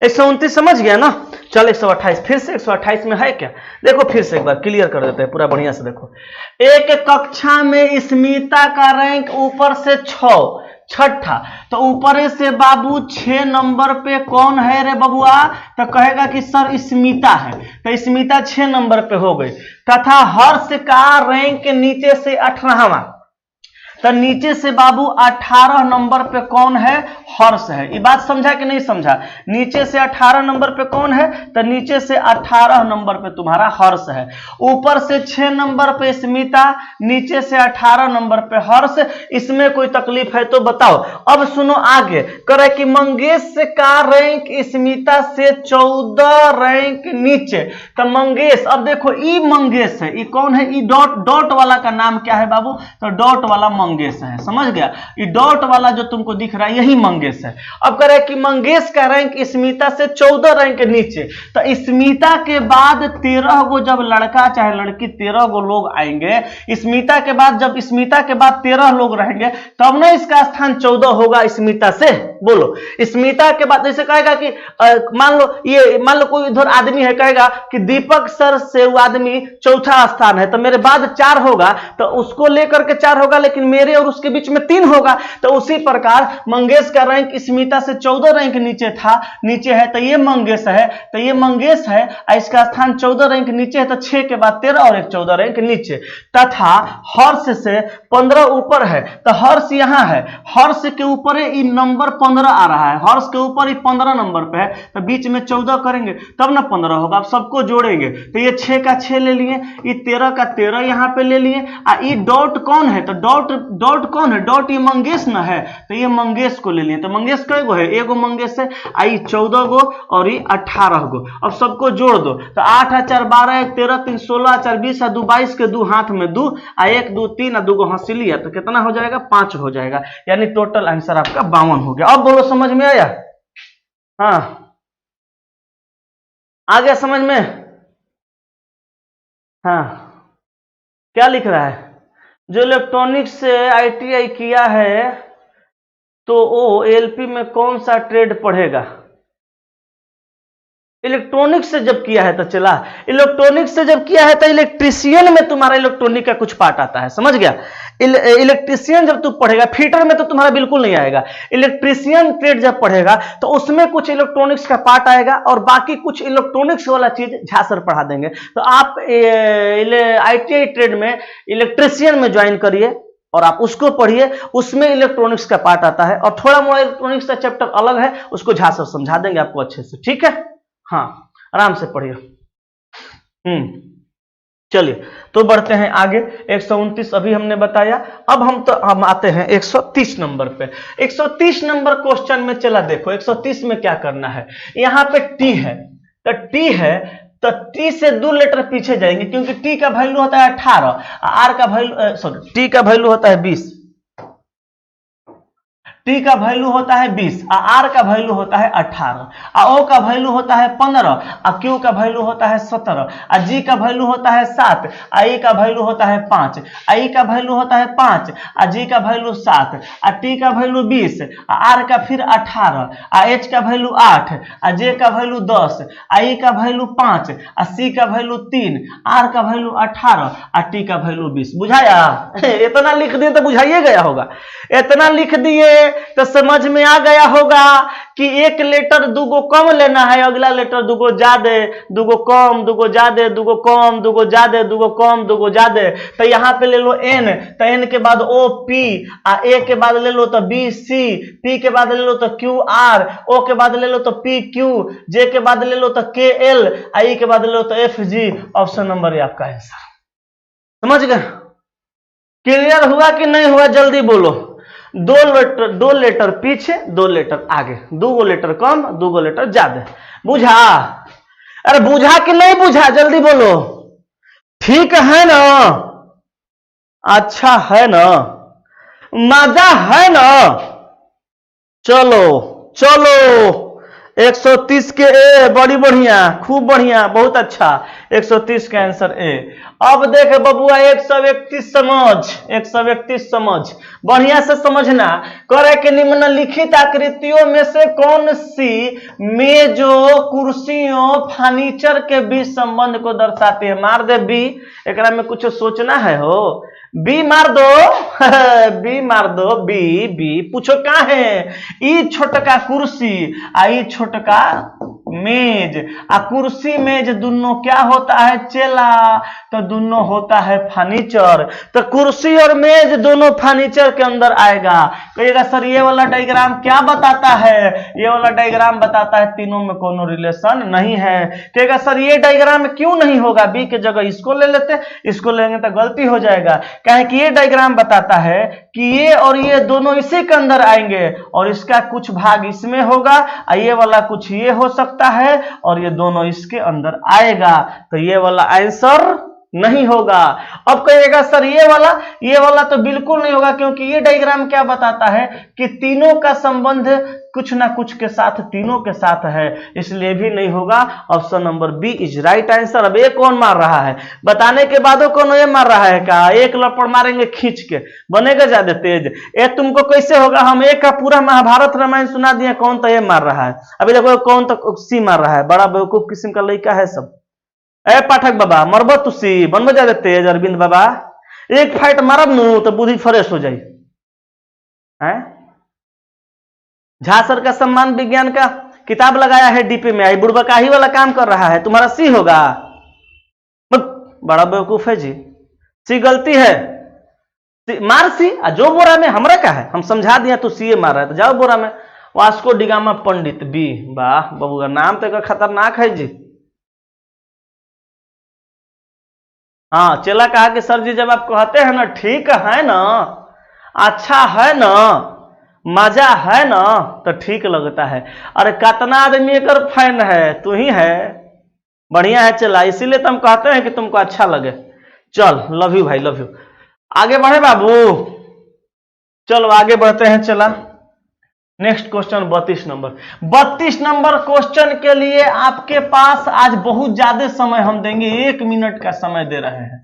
129 समझ गया ना। चल 128 फिर से, 128 में है क्या, देखो फिर से एक बार क्लियर कर देते हैं पूरा बढ़िया से। देखो, एक कक्षा में स्मिता का रैंक ऊपर से 6, छठा, तो ऊपर से बाबू 6 नंबर पे कौन है रे बबुआ, तो कहेगा कि सर स्मिता है, तो स्मिता 6 नंबर पे हो गई। तथा हर्ष का रैंक नीचे से 18वां, तो नीचे से बाबू 18 नंबर पे कौन है, हर्ष है। ये बात समझा कि नहीं समझा। नीचे से 18 नंबर पे कौन है, तो नीचे से 18 नंबर पे तुम्हारा हर्ष है। ऊपर से 6 नंबर पे स्मिता, नीचे से 18 नंबर पे हर्ष। इसमें कोई तकलीफ है तो बताओ। अब सुनो आगे, करे कि मंगेश का रैंक स्मिता से 14 रैंक नीचे। तो मंगेश, अब देखो ई मंगेश है, ई कौन है, ई डॉट वाला का नाम क्या है बाबू, तो डॉट वाला मंगेश है। समझ गया, ये डॉट वाला जो तुमको दिख रहा है यही मंगेश है। अब कह रहे कि मंगेश का रैंक स्मिता से 14 रैंक नीचे, तो स्मिता के बाद 13 गो जब लड़का चाहे लड़की 13 गो लोग आएंगे, स्मिता के बाद जब स्मिता के बाद 13 लोग रहेंगे, तब ना इसका स्थान 14 होगा स्मिता से। बोलो, स्मिता के बाद जैसे कहेगा कि मान लो कोई इधर आदमी है, कहेगा कि दीपक सर से वो आदमी चौथा स्थान है, तो मेरे बाद 4 होगा, तो उसको लेकर के 4 होगा, लेकिन मेरे और उसके बीच में 3 होगा। तो उसी प्रकार मंगेश का रैंक स्मिता से 14 रैंक नीचे है, तो ये मंगेश है, तो ये मंगेश है, इसका स्थान 14 रैंक नीचे है, तो 6 के बाद 13 और 1 14 रैंक नीचे। तथा हर्ष से 15 ऊपर है, तो हर्ष यहां है, हर्ष के ऊपर ये नंबर 15 आ रहा है, हर्ष के ऊपर ही 15 नंबर पे है, तो बीच में 14 करेंगे तब ना 15 होगा। अब सबको जोड़ेंगे, तो ये 6 का 6 ले लिए, ये 13 का 13 यहां पे ले लिए। ये डॉट कौन है, तो डॉट कौन है, डॉट ये मंगेश ना है, तो ये मंगेश को ले लिए। तो मंगेश कै गो है, एगो मंगेश है, आई 14 गो और ये 18 गो। अब सबको जोड़ दो, तो 8 आ 4 12, 1 13, 3 16, 4 20, 2 22 के 2 हाथ में 2, 1 2 3 और 2 गो हंसिली है, तो कितना हो जाएगा, 5 हो जाएगा। यानी टोटल आंसर आपका 52 हो गया। अब बोलो समझ में आया, हाँ आ गया समझ में। हाँ, क्या लिख रहा है, जो इलेक्ट्रॉनिक्स से ITI किया है तो वो एलपी में कौन सा ट्रेड पढ़ेगा। इलेक्ट्रॉनिक्स से जब किया है तो चला, इलेक्ट्रॉनिक्स से जब किया है तो इलेक्ट्रीशियन में तुम्हारा इलेक्ट्रॉनिक का कुछ पार्ट आता है, समझ गया। इलेक्ट्रीशियन जब तू पढ़ेगा, फिटर में तो तुम्हारा बिल्कुल नहीं आएगा। इलेक्ट्रीशियन ट्रेड जब पढ़ेगा तो उसमें कुछ इलेक्ट्रॉनिक्स का पार्ट आएगा और बाकी कुछ इलेक्ट्रॉनिक्स वाला चीज झांसर पढ़ा देंगे। तो आप ITI ट्रेड में इलेक्ट्रीशियन में ज्वाइन करिए और आप उसको पढ़िए, उसमें इलेक्ट्रॉनिक्स का पार्ट आता है और थोड़ा मोड़ा इलेक्ट्रॉनिक्स का चैप्टर अलग है, उसको झांसर समझा देंगे आपको अच्छे से, ठीक है। हाँ, आराम से पढ़िए। चलिए तो बढ़ते हैं आगे। 129 अभी हमने बताया। अब हम आते हैं 130 नंबर पे। 130 नंबर क्वेश्चन में चला देखो, 130 में क्या करना है। यहाँ पे टी है, तो टी है तो टी से 2 लेटर पीछे जाएंगे, क्योंकि टी का वैल्यू होता है 18, आर का वैल्यू सॉरी टी का वैल्यू होता है 20, टी का वैल्यू होता है 20, आर का वैल्यू होता है 18, ओ का वैल्यू होता है 15, क्यू का वैल्यू होता है 17, जी का वैल्यू होता है 7, आई का वैल्यू होता है 5, आई का वैल्यू होता है 5, जी का वैल्यू 7, टी का वैल्यू 20, आर का फिर 18, एच का वैल्यू 8, जे का वैल्यू 10, आई का वैल्यू 5, सी का वैल्यू 3, आर का वैल्यू 18, टी का वैल्यू 20। बुझाया? इतना लिख दिए तो बुझाइए गया होगा। इतना लिख दिए तो समझ में आ गया होगा कि एक लेटर 2 गो कम लेना है, अगला लेटर 2 गो ज्यादा, 2 गो कम, 2 गो ज्यादा, 2 गो कम, 2 गो ज्यादा, 2 गो कम, 2 गो ज्यादा। तो यहाँ पे ले लो एन, तो एन के बाद ओ पी, ए के बाद ले लो तो बी सी, पी के बाद ले लो तो क्यू आर, ओ के बाद ले लो तो पी क्यू, जे के बाद ले लो तो के एल, आई के बाद ले लो तो एफ जी। ऑप्शन नंबर है आपका आंसर। समझ गए? क्लियर हुआ कि नहीं हुआ, जल्दी बोलो। 2 लेटर पीछे, 2 लेटर आगे, 2 गो लेटर कम, 2 गो लेटर ज्यादा। बुझा? अरे बुझा कि नहीं बुझा, जल्दी बोलो। ठीक है ना? अच्छा है ना? मजा है ना? चलो चलो 130 के ए, बड़ी बढ़िया, खूब बढ़िया, बहुत अच्छा। 130 का आंसर ए। अब देखे बबुआ 131 समझ, 131 समझ, बढ़िया से समझना। करे कि निम्नलिखित आकृतियों में से कौन सी मेजों, कुर्सियों, फर्नीचर के बीच संबंध को दर्शाती है? मार दे बी, एकरा में कुछ सोचना है हो। बी मार दो बी मार दो, बी बी पूछो कहाँ है? ई छोटका कुर्सी आ ई छोटका मेज, आ कुर्सी मेज दोनों क्या होता है चेला? तो दोनों होता है फर्नीचर। तो कुर्सी और मेज दोनों फर्नीचर के अंदर आएगा। कहिएगा सर ये वाला डायग्राम क्या बताता है? ये वाला डायग्राम बताता है तीनों में कोनो रिलेशन नहीं है। कहेगा सर ये डायग्राम क्यों नहीं होगा? बी के जगह इसको ले लेते, इसको लेंगे तो गलती हो जाएगा। कहे कि ये डायग्राम बताता है कि ये और ये दोनों इसी के अंदर आएंगे और इसका कुछ भाग इसमें होगा, ये वाला कुछ ये हो सकता है और ये दोनों इसके अंदर आएगा। तो ये वाला आंसर नहीं होगा। अब कहिएगा सर ये वाला तो बिल्कुल नहीं होगा, क्योंकि ये डायग्राम क्या बताता है कि तीनों का संबंध कुछ ना कुछ के साथ, तीनों के साथ है, इसलिए भी नहीं होगा। Option number B is right answer. अब ये कौन मार रहा है? बताने के बाद कौन ये मार रहा है? का एक लपड़ मारेंगे खींच के, बनेगा ज्यादा तेज। ये तुमको कैसे होगा? हम एक का पूरा महाभारत रामायण सुना दिए, कौन तो ये मार रहा है। अभी देखो कौन तो सी मार रहा है, बड़ा बेवकूफ किस्म का लड़का है सब। ए पाठक बाबा मरबो तुसी, बनबो ज्यादा तेज। अरविंद बाबा एक फाइट मारब नु तो बुद्धि फ्रेश हो जाई। झा सर का सम्मान विज्ञान का किताब लगाया है डीपी में, आई बुड़बकाही वाला काम कर रहा है। तुम्हारा सी होगा? बड़ा बेवकूफ है जी। सी गलती है, मार सी। जो बोरा में हमरा का है, हम समझा दिया तू सी मार रहा है तो जाओ बोरा में। वास्को डिगामा पंडित बी। वाह बबुआ नाम तो खतरनाक है जी। हाँ चेला कहा कि सर जी जब आप कहते हैं ना ठीक है ना, अच्छा है ना, मजा है ना, तो ठीक लगता है। अरे कितना आदमी एक फैन है, तू ही है। बढ़िया है चला, इसीलिए तो हम कहते हैं कि तुमको अच्छा लगे। चल लव यू भाई, लव यू। आगे बढ़े बाबू, चलो आगे बढ़ते हैं। चला next question 32 number. 32 number question के लिए आपके पास आज बहुत ज्यादा समय हम देंगे, 1 मिनट का समय दे रहे हैं।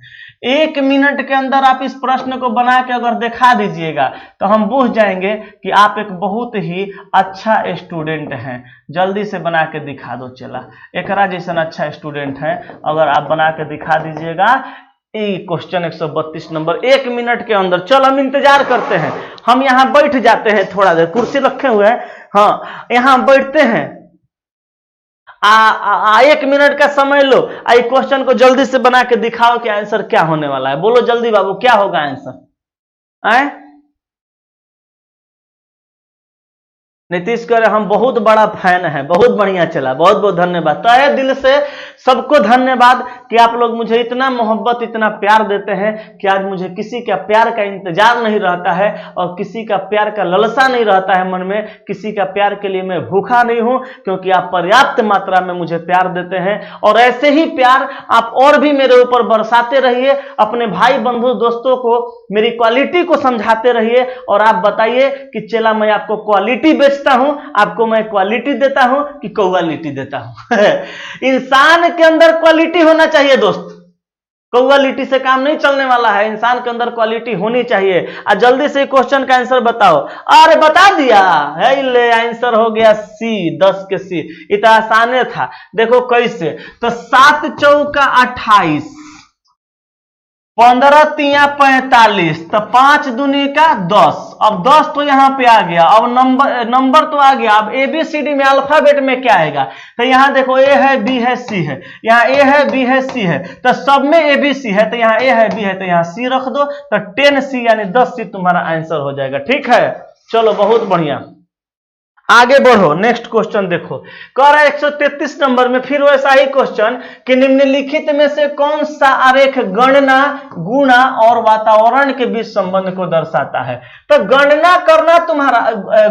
1 मिनट के अंदर आप इस प्रश्न को बना के अगर दिखा दीजिएगा तो हम बूझ जाएंगे कि आप एक बहुत ही अच्छा स्टूडेंट हैं। जल्दी से बना के दिखा दो। चला एकरा जैसा अच्छा स्टूडेंट है, अगर आप बना के दिखा दीजिएगा। क्वेश्चन 132 नंबर 1 मिनट के अंदर। चल हम इंतजार करते हैं, हम यहाँ बैठ जाते हैं थोड़ा देर, कुर्सी रखे हुए हैं, हाँ यहाँ बैठते हैं। 1 मिनट का समय लो, आई क्वेश्चन को जल्दी से बना के दिखाओ कि आंसर क्या होने वाला है। बोलो जल्दी बाबू क्या होगा आंसर? नीतीश कह रहे हम बहुत बड़ा फैन है। बहुत बढ़िया चला, बहुत बहुत धन्यवाद। तहे दिल से सबको धन्यवाद कि आप लोग मुझे इतना मोहब्बत, इतना प्यार देते हैं कि आज मुझे किसी का प्यार का इंतजार नहीं रहता है और किसी का प्यार का ललसा नहीं रहता है मन में। किसी का प्यार के लिए मैं भूखा नहीं हूं, क्योंकि आप पर्याप्त मात्रा में मुझे प्यार देते हैं। और ऐसे ही प्यार आप और भी मेरे ऊपर बरसाते रहिए। अपने भाई बंधु दोस्तों को मेरी क्वालिटी को समझाते रहिए और आप बताइए कि चला मैं आपको क्वालिटी बेचता हूं, आपको मैं क्वालिटी देता हूं कि क्वालिटी देता हूं। इंसान के अंदर क्वालिटी होना चाहिए दोस्त, क्वालिटी से काम नहीं चलने वाला है। इंसान के अंदर क्वालिटी होनी चाहिए। जल्दी से क्वेश्चन का आंसर बताओ। अरे बता दिया है, ले आंसर हो गया सी, 10 के सी। इतना आसान था, देखो कैसे। तो 7 चौका 28, 15 तिया 45, तो 5 दूनी का 10। अब 10 तो यहाँ पे आ गया। अब नंबर तो आ गया। अब ABCD में अल्फाबेट में क्या आएगा? तो यहाँ देखो ए है, बी है, सी है। यहाँ ए है, बी है, सी है, तो सब में ABC है। तो यहाँ ए है, बी है, तो यहाँ सी रख दो। तो 10C यानी 10C तुम्हारा आंसर हो जाएगा। ठीक है, चलो बहुत बढ़िया। आगे बढ़ो, नेक्स्ट क्वेश्चन देखो। कह रहा है 133 नंबर में फिर वैसा ही क्वेश्चन कि निम्नलिखित में से कौन सा आरेख गणना, गुणा और वातावरण के बीच संबंध को दर्शाता है। तो गणना करना तुम्हारा,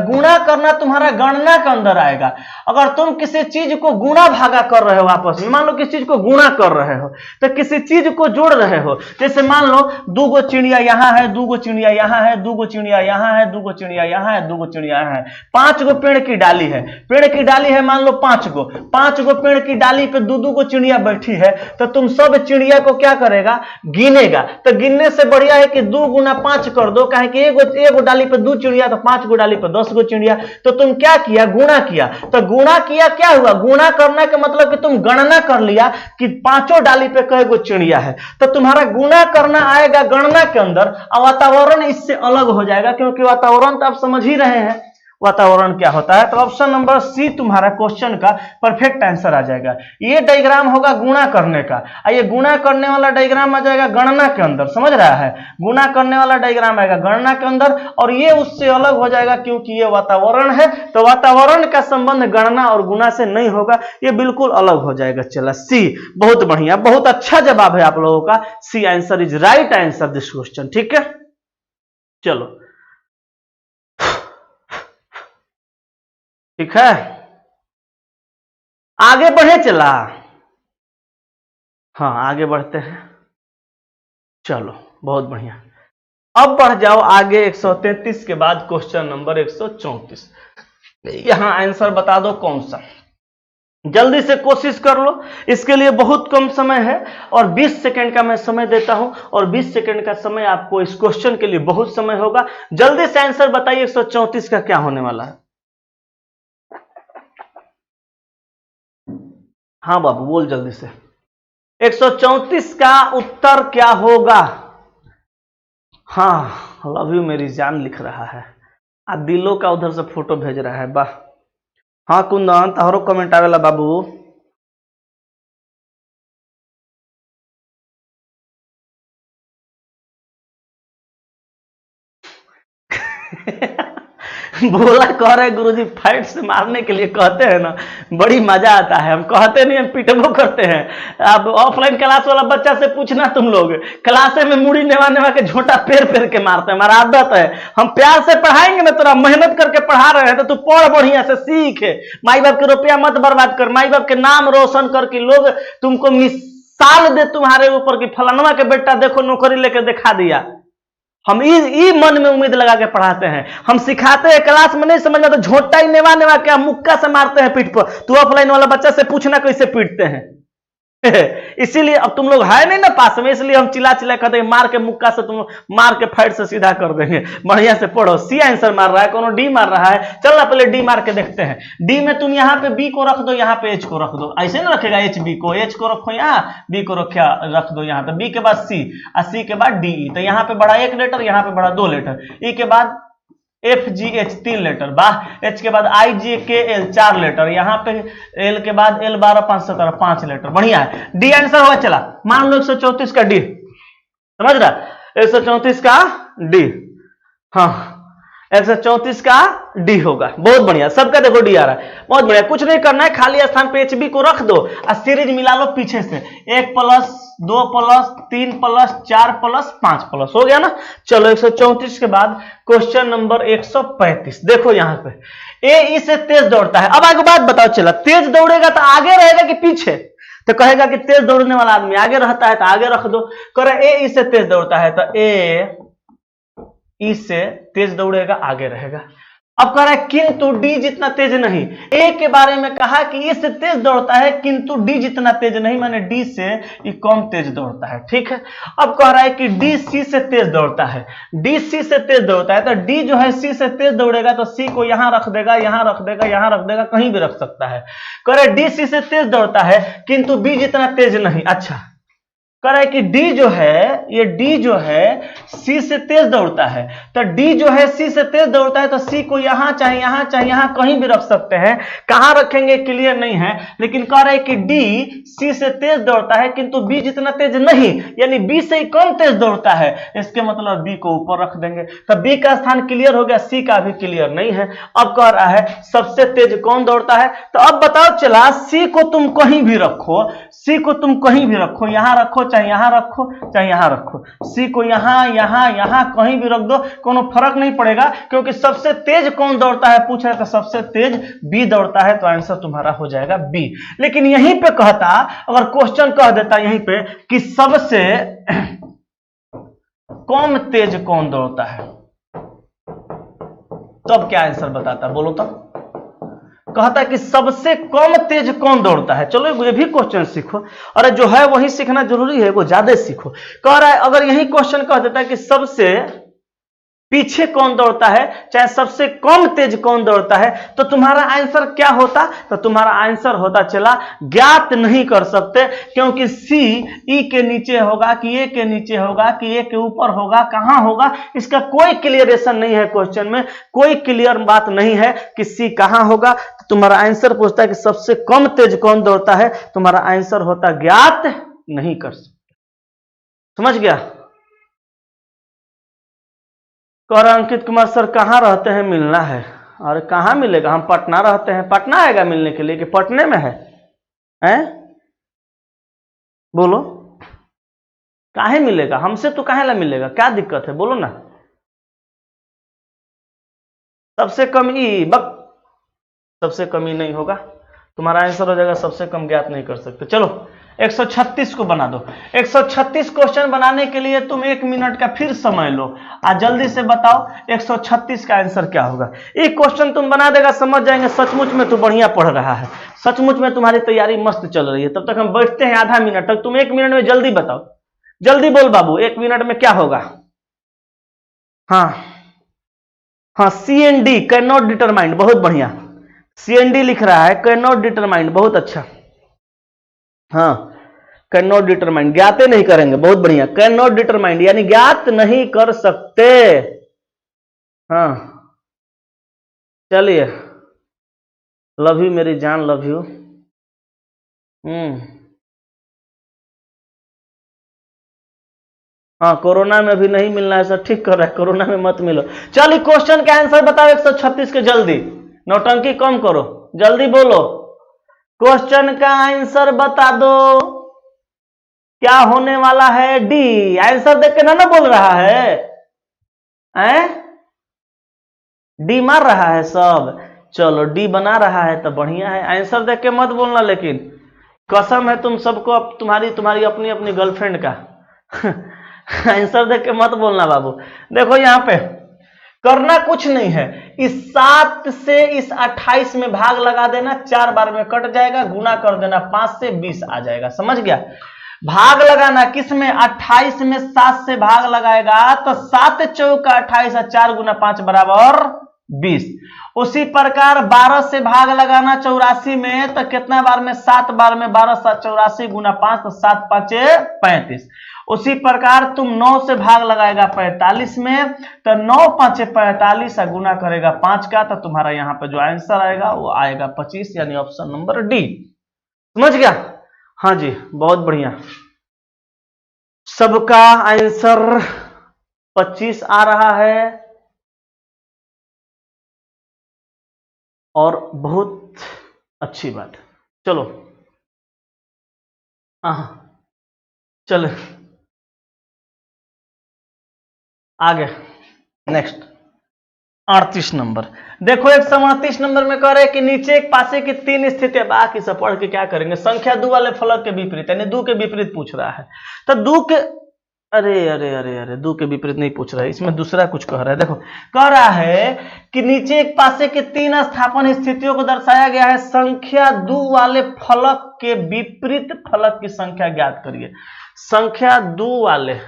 गुणा करना तुम्हारा गणना के अंदर आएगा। अगर तुम किसी चीज को गुणा भागा कर रहे हो आपस में, मान लो किसी चीज को गुणा कर रहे हो तो किसी चीज को जोड़ रहे हो, जैसे मान लो 2 गो चिड़िया यहाँ है, 2 गो चिड़िया यहाँ है, 2 गो चिड़िया यहाँ है, 2 गो चिड़िया यहाँ है, 2 गो चिड़िया यहाँ है, 5 गो पेड़ की डाली है, पेड़ की डाली है मान लो 5 गो, 5 गो पेड़ की डाली पे 2-2 गो चिड़िया बैठी है, तो तुम सब चिड़िया को क्या करेगा, गिनेगा। तो गिनने से बढ़िया है कि 2 गुना 5 कर दो, कहे कि एगो डाली पे 2 चिड़िया तो 5 गो डाली पे 10 गो चिड़िया। तो तुम क्या किया, गुणा किया। तो गुणा किया क्या हुआ, गुणा करना का मतलब कि तुम गणना कर लिया कि 5 डाली पे कई गो चिड़िया है। तो तुम्हारा गुणा करना आएगा गणना के अंदर, और वातावरण इससे अलग हो जाएगा, क्योंकि वातावरण तो आप समझ ही रहे हैं वातावरण क्या होता है। तो ऑप्शन नंबर सी तुम्हारा क्वेश्चन का परफेक्ट आंसर आ जाएगा। ये डायग्राम होगा गुणा करने का, और ये गुणा करने वाला डायग्राम आ जाएगा गणना के अंदर, समझ रहा है। गुणा करने वाला डायग्राम आएगा गणना के अंदर, और ये उससे अलग हो जाएगा क्योंकि ये वातावरण है। तो वातावरण का संबंध गणना और गुणा से नहीं होगा, ये बिल्कुल अलग हो जाएगा। चला सी, बहुत बढ़िया, बहुत अच्छा जवाब है आप लोगों का। C answer is right answer this question. ठीक है, चलो ठीक है, आगे बढ़े। चला, हाँ आगे बढ़ते हैं। चलो बहुत बढ़िया, अब बढ़ जाओ आगे। 133 के बाद क्वेश्चन नंबर 134। यहां आंसर बता दो कौन सा, जल्दी से कोशिश कर लो। इसके लिए बहुत कम समय है और 20 सेकंड का मैं समय देता हूं, और 20 सेकंड का समय आपको इस क्वेश्चन के लिए बहुत समय होगा। जल्दी से आंसर बताइए 134 का क्या होने वाला है। हाँ बाबू बोल जल्दी से। 134 का उत्तर क्या होगा। हाँ लव यू मेरी जान लिख रहा है, आ दिलों का उधर से फोटो भेज रहा है, वाह। हाँ कुंदन तहरो कमेंट आवेला बाबू। बोला कह रहे गुरुजी फाइट से मारने के लिए कहते हैं ना, बड़ी मजा आता है। हम कहते नहीं, हम पिटबो करते हैं। अब ऑफलाइन क्लास वाला बच्चा से पूछना तुम लोग, क्लासे में मुड़ी नेवा के झोटा पेर पेर के मारते हैं, हमारा आदत है। हम प्यार से पढ़ाएंगे ना, तोरा मेहनत करके पढ़ा रहे हैं तो तू पढ़ बढ़िया से, सीख। माई बाप के रुपया मत बर्बाद कर, माई बाप के नाम रोशन कर कि लोग तुमको मिसाल दे तुम्हारे ऊपर कि फलानवा के बेटा देखो नौकरी लेके दिखा दिया। हम ई मन में उम्मीद लगा के पढ़ाते हैं, हम सिखाते हैं। क्लास में नहीं समझ में तो झोटा ही नेवा के मुक्का से मारते हैं पीठ पर। तू ऑफलाइन वाला बच्चा से पूछना कैसे पीटते हैं। इसीलिए अब तुम लोग है नहीं ना पास में, इसलिए हम चिल्ला चिल्ला कहते हैं मार के मुक्का से, तुम मार के फाइट से सीधा कर देंगे। बढ़िया से पढ़ो। सी आंसर मार रहा है, कोनो डी मार रहा है। चल ना पहले डी मार के देखते हैं। डी में तुम यहाँ पे बी को रख दो, यहाँ पे एच को रख दो। ऐसे ना रखेगा एच बी को, एच को रखो यहाँ, बी को रख दो यहाँ पे, बी के बाद सी और सी के बाद डी। तो यहाँ पे बड़ा 1 लेटर, यहाँ पे बड़ा 2 लेटर, ई के बाद एफ जी एच 3 लेटर, वाह। एच के बाद आई जी के एल 4 लेटर, यहाँ पे एल के बाद एल 12 5 17 5 लेटर, बढ़िया है। डी आंसर हुआ। चला मान लो 134 का डी, समझ रहा, 134 का डी, हाँ 134 का डी होगा। बहुत बढ़िया, सबका देखो डी आ रहा है, बहुत बढ़िया। कुछ नहीं करना है, खाली स्थान पे एच बी को रख दो और सीरीज मिला लो पीछे से, 1 plus 2 plus 3 plus 4 plus 5 plus, हो गया ना। चलो 134 के बाद क्वेश्चन नंबर 135 देखो। यहाँ पे ए ई से तेज दौड़ता है। अब आगे बात बताओ, चला तेज दौड़ेगा तो आगे रहेगा कि पीछे। तो कहेगा कि तेज दौड़ने वाला आदमी आगे रहता है तो आगे रख दो। करे ए ई से तेज दौड़ता है तो ए ई से तेज दौड़ेगा, आगे रहेगा। अब कह रहा है किंतु डी जितना तेज नहीं। ए के बारे में कहा कि ए से तेज दौड़ता है किंतु डी जितना तेज नहीं, माने डी से ये कम तेज दौड़ता है। ठीक है, अब कह रहा है कि डी सी से तेज दौड़ता है, डी सी से तेज दौड़ता है। तो डी जो है सी से तेज दौड़ेगा तो सी को यहां रख देगा, यहां रख देगा, यहां रख देगा, कहीं भी रख सकता है। कह रहे डी सी से तेज दौड़ता है किंतु बी जितना तेज नहीं। अच्छा कह रहा है कि डी जो है, ये डी जो है सी से तेज दौड़ता है। तो डी जो है सी से तेज दौड़ता है तो सी को यहां चाहे यहां चाहे यहां कहीं भी रख सकते हैं। कहां रखेंगे क्लियर नहीं है, लेकिन कह रहे हैं कि डी सी से तेज दौड़ता है किंतु बी जितना तेज नहीं, यानी बी से ही कम तेज दौड़ता है। इसके मतलब बी को ऊपर रख देंगे। तो बी का स्थान क्लियर हो गया, सी का भी क्लियर नहीं है। अब कह रहा है सबसे तेज कौन दौड़ता है। तो अब बताओ चला, सी को तुम कहीं भी रखो, सी को तुम कहीं भी रखो, यहां रखो चाहे यहां रखो चाहे यहां रखो, सी को यहां यहां यहां कहीं भी रख दो, कोनो फर्क नहीं पड़ेगा, क्योंकि सबसे तेज कौन दौड़ता है पूछ रहे, तो सबसे तेज बी दौड़ता है। तो आंसर तुम्हारा हो जाएगा बी। लेकिन यहीं पे कहता, अगर क्वेश्चन कह देता यहीं पे कि सबसे कम तेज कौन दौड़ता है, तब क्या आंसर बताता, बोलो तो। कहता है कि सबसे कम तेज कौन दौड़ता है। चलो ये भी क्वेश्चन सीखो, अरे जो है वही सीखना जरूरी है, वो ज्यादा सीखो। कह रहा है अगर यही क्वेश्चन कह देता है कि सबसे पीछे कौन दौड़ता है, चाहे सबसे कम तेज कौन दौड़ता है, तो तुम्हारा आंसर क्या होता। तो तुम्हारा आंसर होता चला ज्ञात नहीं कर सकते, क्योंकि सी ई के नीचे होगा कि ए के नीचे होगा कि ए के ऊपर होगा, कहां होगा, इसका कोई क्लियरेशन नहीं है। क्वेश्चन में कोई क्लियर बात नहीं है कि सी कहां होगा। तो तुम्हारा आंसर पूछता है कि सबसे कम तेज कौन दौड़ता है, तुम्हारा आंसर होता ज्ञात नहीं कर सकते। समझ गया। कह अंकित कुमार सर कहाँ रहते हैं, मिलना है। अरे कहाँ मिलेगा, हम पटना रहते हैं। पटना आएगा मिलने के लिए कि पटने में है, हैं? बोलो काहे मिलेगा, हमसे तो काहे ला मिलेगा, क्या दिक्कत है, बोलो ना। सबसे कम ई बक, सबसे कम ई नहीं होगा, तुम्हारा आंसर हो जाएगा सबसे कम ज्ञात नहीं कर सकते। चलो 136 को बना दो। 136 क्वेश्चन बनाने के लिए तुम 1 मिनट का फिर समय लो, आज जल्दी से बताओ 136 का आंसर क्या होगा। एक क्वेश्चन तुम बना देगा, समझ जाएंगे सचमुच में तू बढ़िया पढ़ रहा है, सचमुच में तुम्हारी तैयारी मस्त चल रही है। तब तक हम बैठते हैं आधा मिनट तक, तुम 1 मिनट में जल्दी बताओ, जल्दी बोल बाबू 1 मिनट में क्या होगा। हाँ हाँ, CND कैन नॉट डिटरमाइन, बहुत बढ़िया। CND लिख रहा है, कैन नॉट डिटरमाइन, बहुत अच्छा। हाँ, कैन नॉट डिटरमाइन, ज्ञाते नहीं करेंगे, बहुत बढ़िया। कैन नॉट डिटरमाइन यानी ज्ञात नहीं कर सकते। हाँ चलिए, लव यू मेरी जान, लव यू। हाँ, कोरोना में भी नहीं मिलना है सर, ठीक कर रहा है, कोरोना में मत मिलो। चलिए क्वेश्चन का आंसर बताओ 136 के, जल्दी, नौटंकी कम करो, जल्दी बोलो, क्वेश्चन का आंसर बता दो। क्या होने वाला है, डी। आंसर देख के ना बोल रहा है, डी मार रहा है सब। चलो डी बना रहा है तो बढ़िया है, आंसर देख के मत बोलना, लेकिन कसम है तुम सबको, तुम्हारी अपनी अपनी गर्लफ्रेंड का आंसर देख के मत बोलना बाबू। देखो यहां पे करना कुछ नहीं है, इस 7 से इस 28 में भाग लगा देना, 4 बार में कट जाएगा, गुना कर देना 5 से 20 आ जाएगा, समझ गया। भाग लगाना किस में, 28 में 7 से भाग लगाएगा तो 7 चौका 28 और 4 गुना 5 बराबर 20। उसी प्रकार 12 से भाग लगाना 84 में, तो कितना बार में, 7 बार में, 12 7 84 गुना 5 तो 7 5 35। उसी प्रकार तुम 9 से भाग लगाएगा 45 में, तो 9 5 45 और गुना करेगा 5 का, तो तुम्हारा यहाँ पे जो आंसर आएगा वो आएगा 25, यानी ऑप्शन नंबर डी। समझ गया। हाँ जी, बहुत बढ़िया, सबका आंसर 25 आ रहा है, और बहुत अच्छी बात। चलो चलो आगे, नेक्स्ट 38 नंबर। देखो 138 नंबर में कह रहे हैं कि नीचे एक पासे की 3 स्थितियां, बाकी सब पढ़ के क्या करेंगे, संख्या 2 वाले फलक के विपरीत, यानी 2 के विपरीत पूछ रहा है। तो 2 के, अरे अरे अरे अरे 2 के विपरीत नहीं पूछ रहा है, इसमें दूसरा कुछ कह रहा है। देखो कह रहा है कि नीचे एक पासे के 3 स्थापन स्थितियों को दर्शाया गया है, संख्या 2 वाले फलक के विपरीत फलक की संख्या ज्ञात करिए। संख्या 2 वाले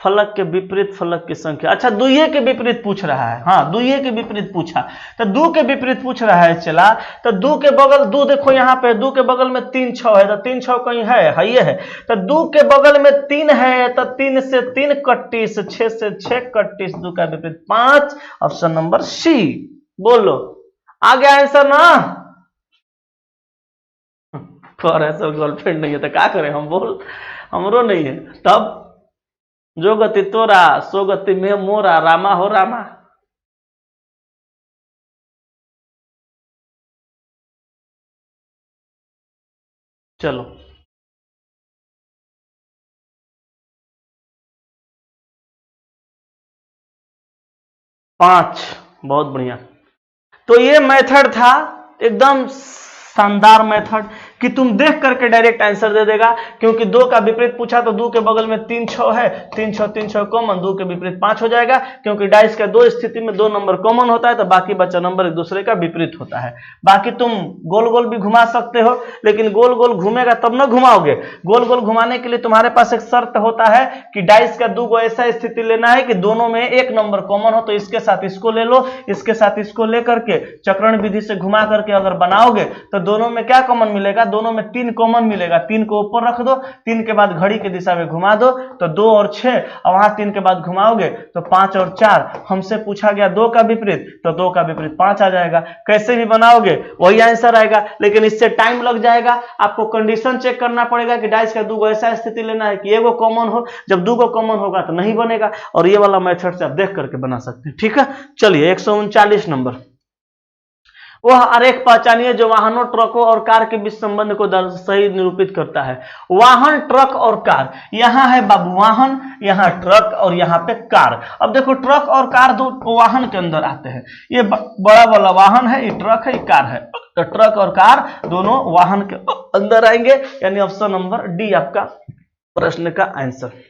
फलक के विपरीत फलक की संख्या। अच्छा, दुइये के विपरीत पूछ रहा है। हाँ, दुइये के विपरीत पूछा, तो दो के विपरीत पूछ रहा है। चला, तो दो के बगल, दो देखो यहाँ पे, दो के बगल में 3 6 है, तो 3 6 कहीं है ये है। तो दो के बगल में 3 है, तो 3 से 3 31, 6 से 6 31, दो का विपरीत 5। Option number C. बोलो, आ गया आंसर ना? सर गर्लफ्रेंड नहीं है तो क्या करें हम? बोल, हमरो नहीं है। तब जो गति तोरा सो गति में मोरा, रामा हो रामा। चलो, 5। बहुत बढ़िया। तो ये मेथड था एकदम शानदार मेथड कि तुम देख करके डायरेक्ट आंसर दे देगा, क्योंकि 2 का विपरीत पूछा तो 2 के बगल में 3 6 है, 3 6 कॉमन, 2 के विपरीत 5 हो जाएगा, क्योंकि डाइस का 2 स्थिति में 2 नंबर कॉमन होता है, तो बाकी बचा नंबर एक दूसरे का विपरीत होता है। बाकी तुम गोल गोल भी घुमा सकते हो, लेकिन गोल गोल घूमेगा तब ना घुमाओगे। गोल गोल घुमाने के लिए तुम्हारे पास एक शर्त होता है कि डाइस का 2 को ऐसा स्थिति लेना है कि दोनों में एक नंबर कॉमन हो, तो इसके साथ इसको ले लो, इसके साथ इसको लेकर के चक्रण विधि से घुमा करके अगर बनाओगे तो दोनों में क्या कॉमन मिलेगा? दोनों में 3 कॉमन मिलेगा। 3 को ऊपर रख दो, 3 के बाद घड़ी की दिशा में घुमा दो तो 2 और 6, और वहां 3 के बाद घुमाओगे तो 5 और 4। हमसे पूछा गया 2 का विपरीत, तो 2 का विपरीत 5 आ जाएगा। कैसे भी बनाओगे वही आंसर आएगा, लेकिन इससे टाइम लग जाएगा। आपको कंडीशन चेक करना पड़ेगा कि डाइस का 2 को ऐसा स्थिति लेना है कि एगो कॉमन हो। जब 2 को कॉमन होगा तो नहीं बनेगा, और ये वाला मेथड से आप देख करके बना सकते हैं। ठीक है, चलिए 139 नंबर। वह आरेख पहचानिए जो वाहनों, ट्रकों और कार के बीच संबंध को सही निरूपित करता है। वाहन, ट्रक और कार, यहां है बाबू वाहन, यहां ट्रक और यहां पे कार। अब देखो, ट्रक और कार दो वाहन के अंदर आते हैं। ये बड़ा वाला वाहन है, ये ट्रक है, ये कार है। तो ट्रक और कार दोनों वाहन के अंदर आएंगे, यानी ऑप्शन नंबर डी आपका प्रश्न का आंसर।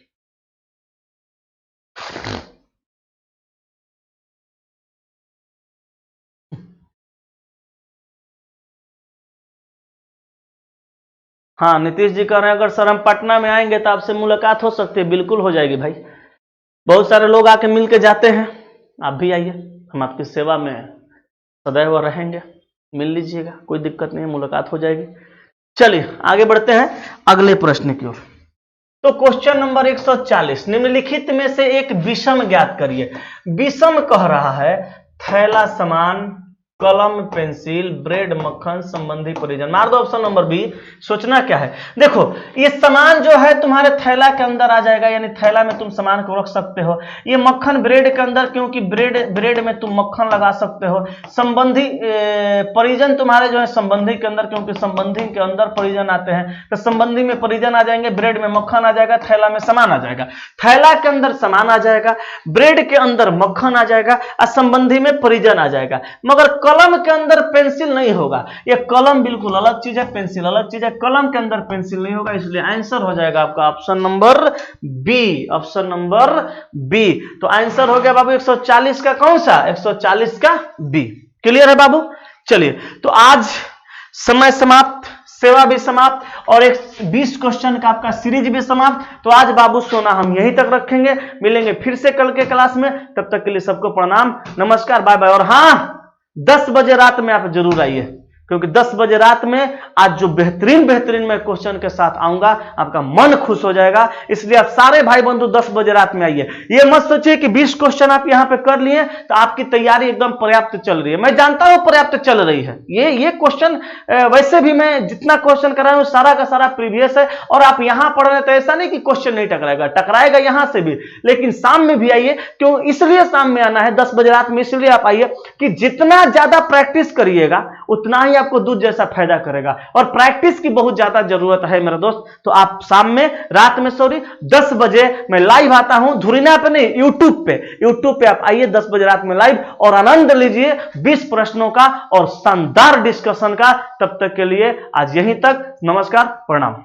हाँ, नीतीश जी कह रहे हैं अगर सर हम पटना में आएंगे तो आपसे मुलाकात हो सकती है। बिल्कुल हो जाएगी भाई, बहुत सारे लोग आके मिल के जाते हैं। आप भी आइए, हम आपकी सेवा में सदैव रहेंगे। मिल लीजिएगा, कोई दिक्कत नहीं है, मुलाकात हो जाएगी। चलिए आगे बढ़ते हैं अगले प्रश्न की ओर। तो क्वेश्चन नंबर 140, निम्नलिखित में से एक विषम ज्ञात करिए। विषम कह रहा है थैला, सामान, कलम, पेंसिल, ब्रेड, मक्खन, संबंधी, परिजन। मार दो ऑप्शन नंबर बी। सोचना क्या है, देखो ये सामान जो है तुम्हारे थैला के अंदर आ जाएगा, यानी थैला में तुम सामान को रख सकते हो। ये मक्खन ब्रेड के अंदर, क्योंकि ब्रेड में तुम मक्खन लगा सकते हो। संबंधी, परिजन तुम्हारे जो है संबंधी के अंदर, क्योंकि संबंधी के अंदर परिजन आते हैं, तो संबंधी में परिजन आ जाएंगे, ब्रेड में मक्खन आ जाएगा, थैला में सामान आ जाएगा। थैला के अंदर सामान आ जाएगा, ब्रेड के अंदर मक्खन आ जाएगा, और संबंधी में परिजन आ जाएगा। मगर कलम के अंदर पेंसिल नहीं होगा। ये कलम बिल्कुल अलग चीज है, पेंसिल अलग चीज है। कलम के अंदर पेंसिल नहीं होगा, इसलिए आंसर हो जाएगा आपका option number B. Option number B. तो आंसर हो गया बाबू 140 का कौन सा? 140 का बी। क्लियर है बाबू? चलिए, तो आज समय समाप्त, सेवा भी समाप्त, और एक 20 क्वेश्चन का आपका सीरीज भी समाप्त। तो आज बाबू सोना हम यहीं तक रखेंगे, मिलेंगे फिर से कल के क्लास में। तब तक के लिए सबको प्रणाम, नमस्कार, बाय बाय। और हाँ, 10 बजे रात में आप जरूर आइए, क्योंकि 10 बजे रात में आज जो बेहतरीन मैं क्वेश्चन के साथ आऊंगा, आपका मन खुश हो जाएगा। इसलिए आप सारे भाई बंधु 10 बजे रात में आइए। ये मत सोचिए कि 20 क्वेश्चन आप यहां पे कर लिए तो आपकी तैयारी एकदम पर्याप्त चल रही है। मैं जानता हूं पर्याप्त चल रही है। ये क्वेश्चन वैसे भी मैं जितना क्वेश्चन कर रहा हूं सारा का सारा प्रीवियस है, और आप यहां पढ़ रहे हैं तो ऐसा नहीं कि क्वेश्चन नहीं टकराएगा यहां से भी। लेकिन शाम में भी आइए, क्यों? इसलिए शाम में आना है 10 बजे रात में, इसलिए आप आइए कि जितना ज्यादा प्रैक्टिस करिएगा उतना ही आपको दूध जैसा फायदा करेगा, और प्रैक्टिस की बहुत ज्यादा जरूरत है मेरा दोस्त। तो आप शाम में, रात में 10 बजे मैं लाइव आता हूं, धुरीना पे नहीं, यूट्यूब पे आप आइए 10 बजे रात में लाइव, और आनंद लीजिए 20 प्रश्नों का और शानदार डिस्कशन का। तब तक के लिए आज यहीं तक, नमस्कार, प्रणाम।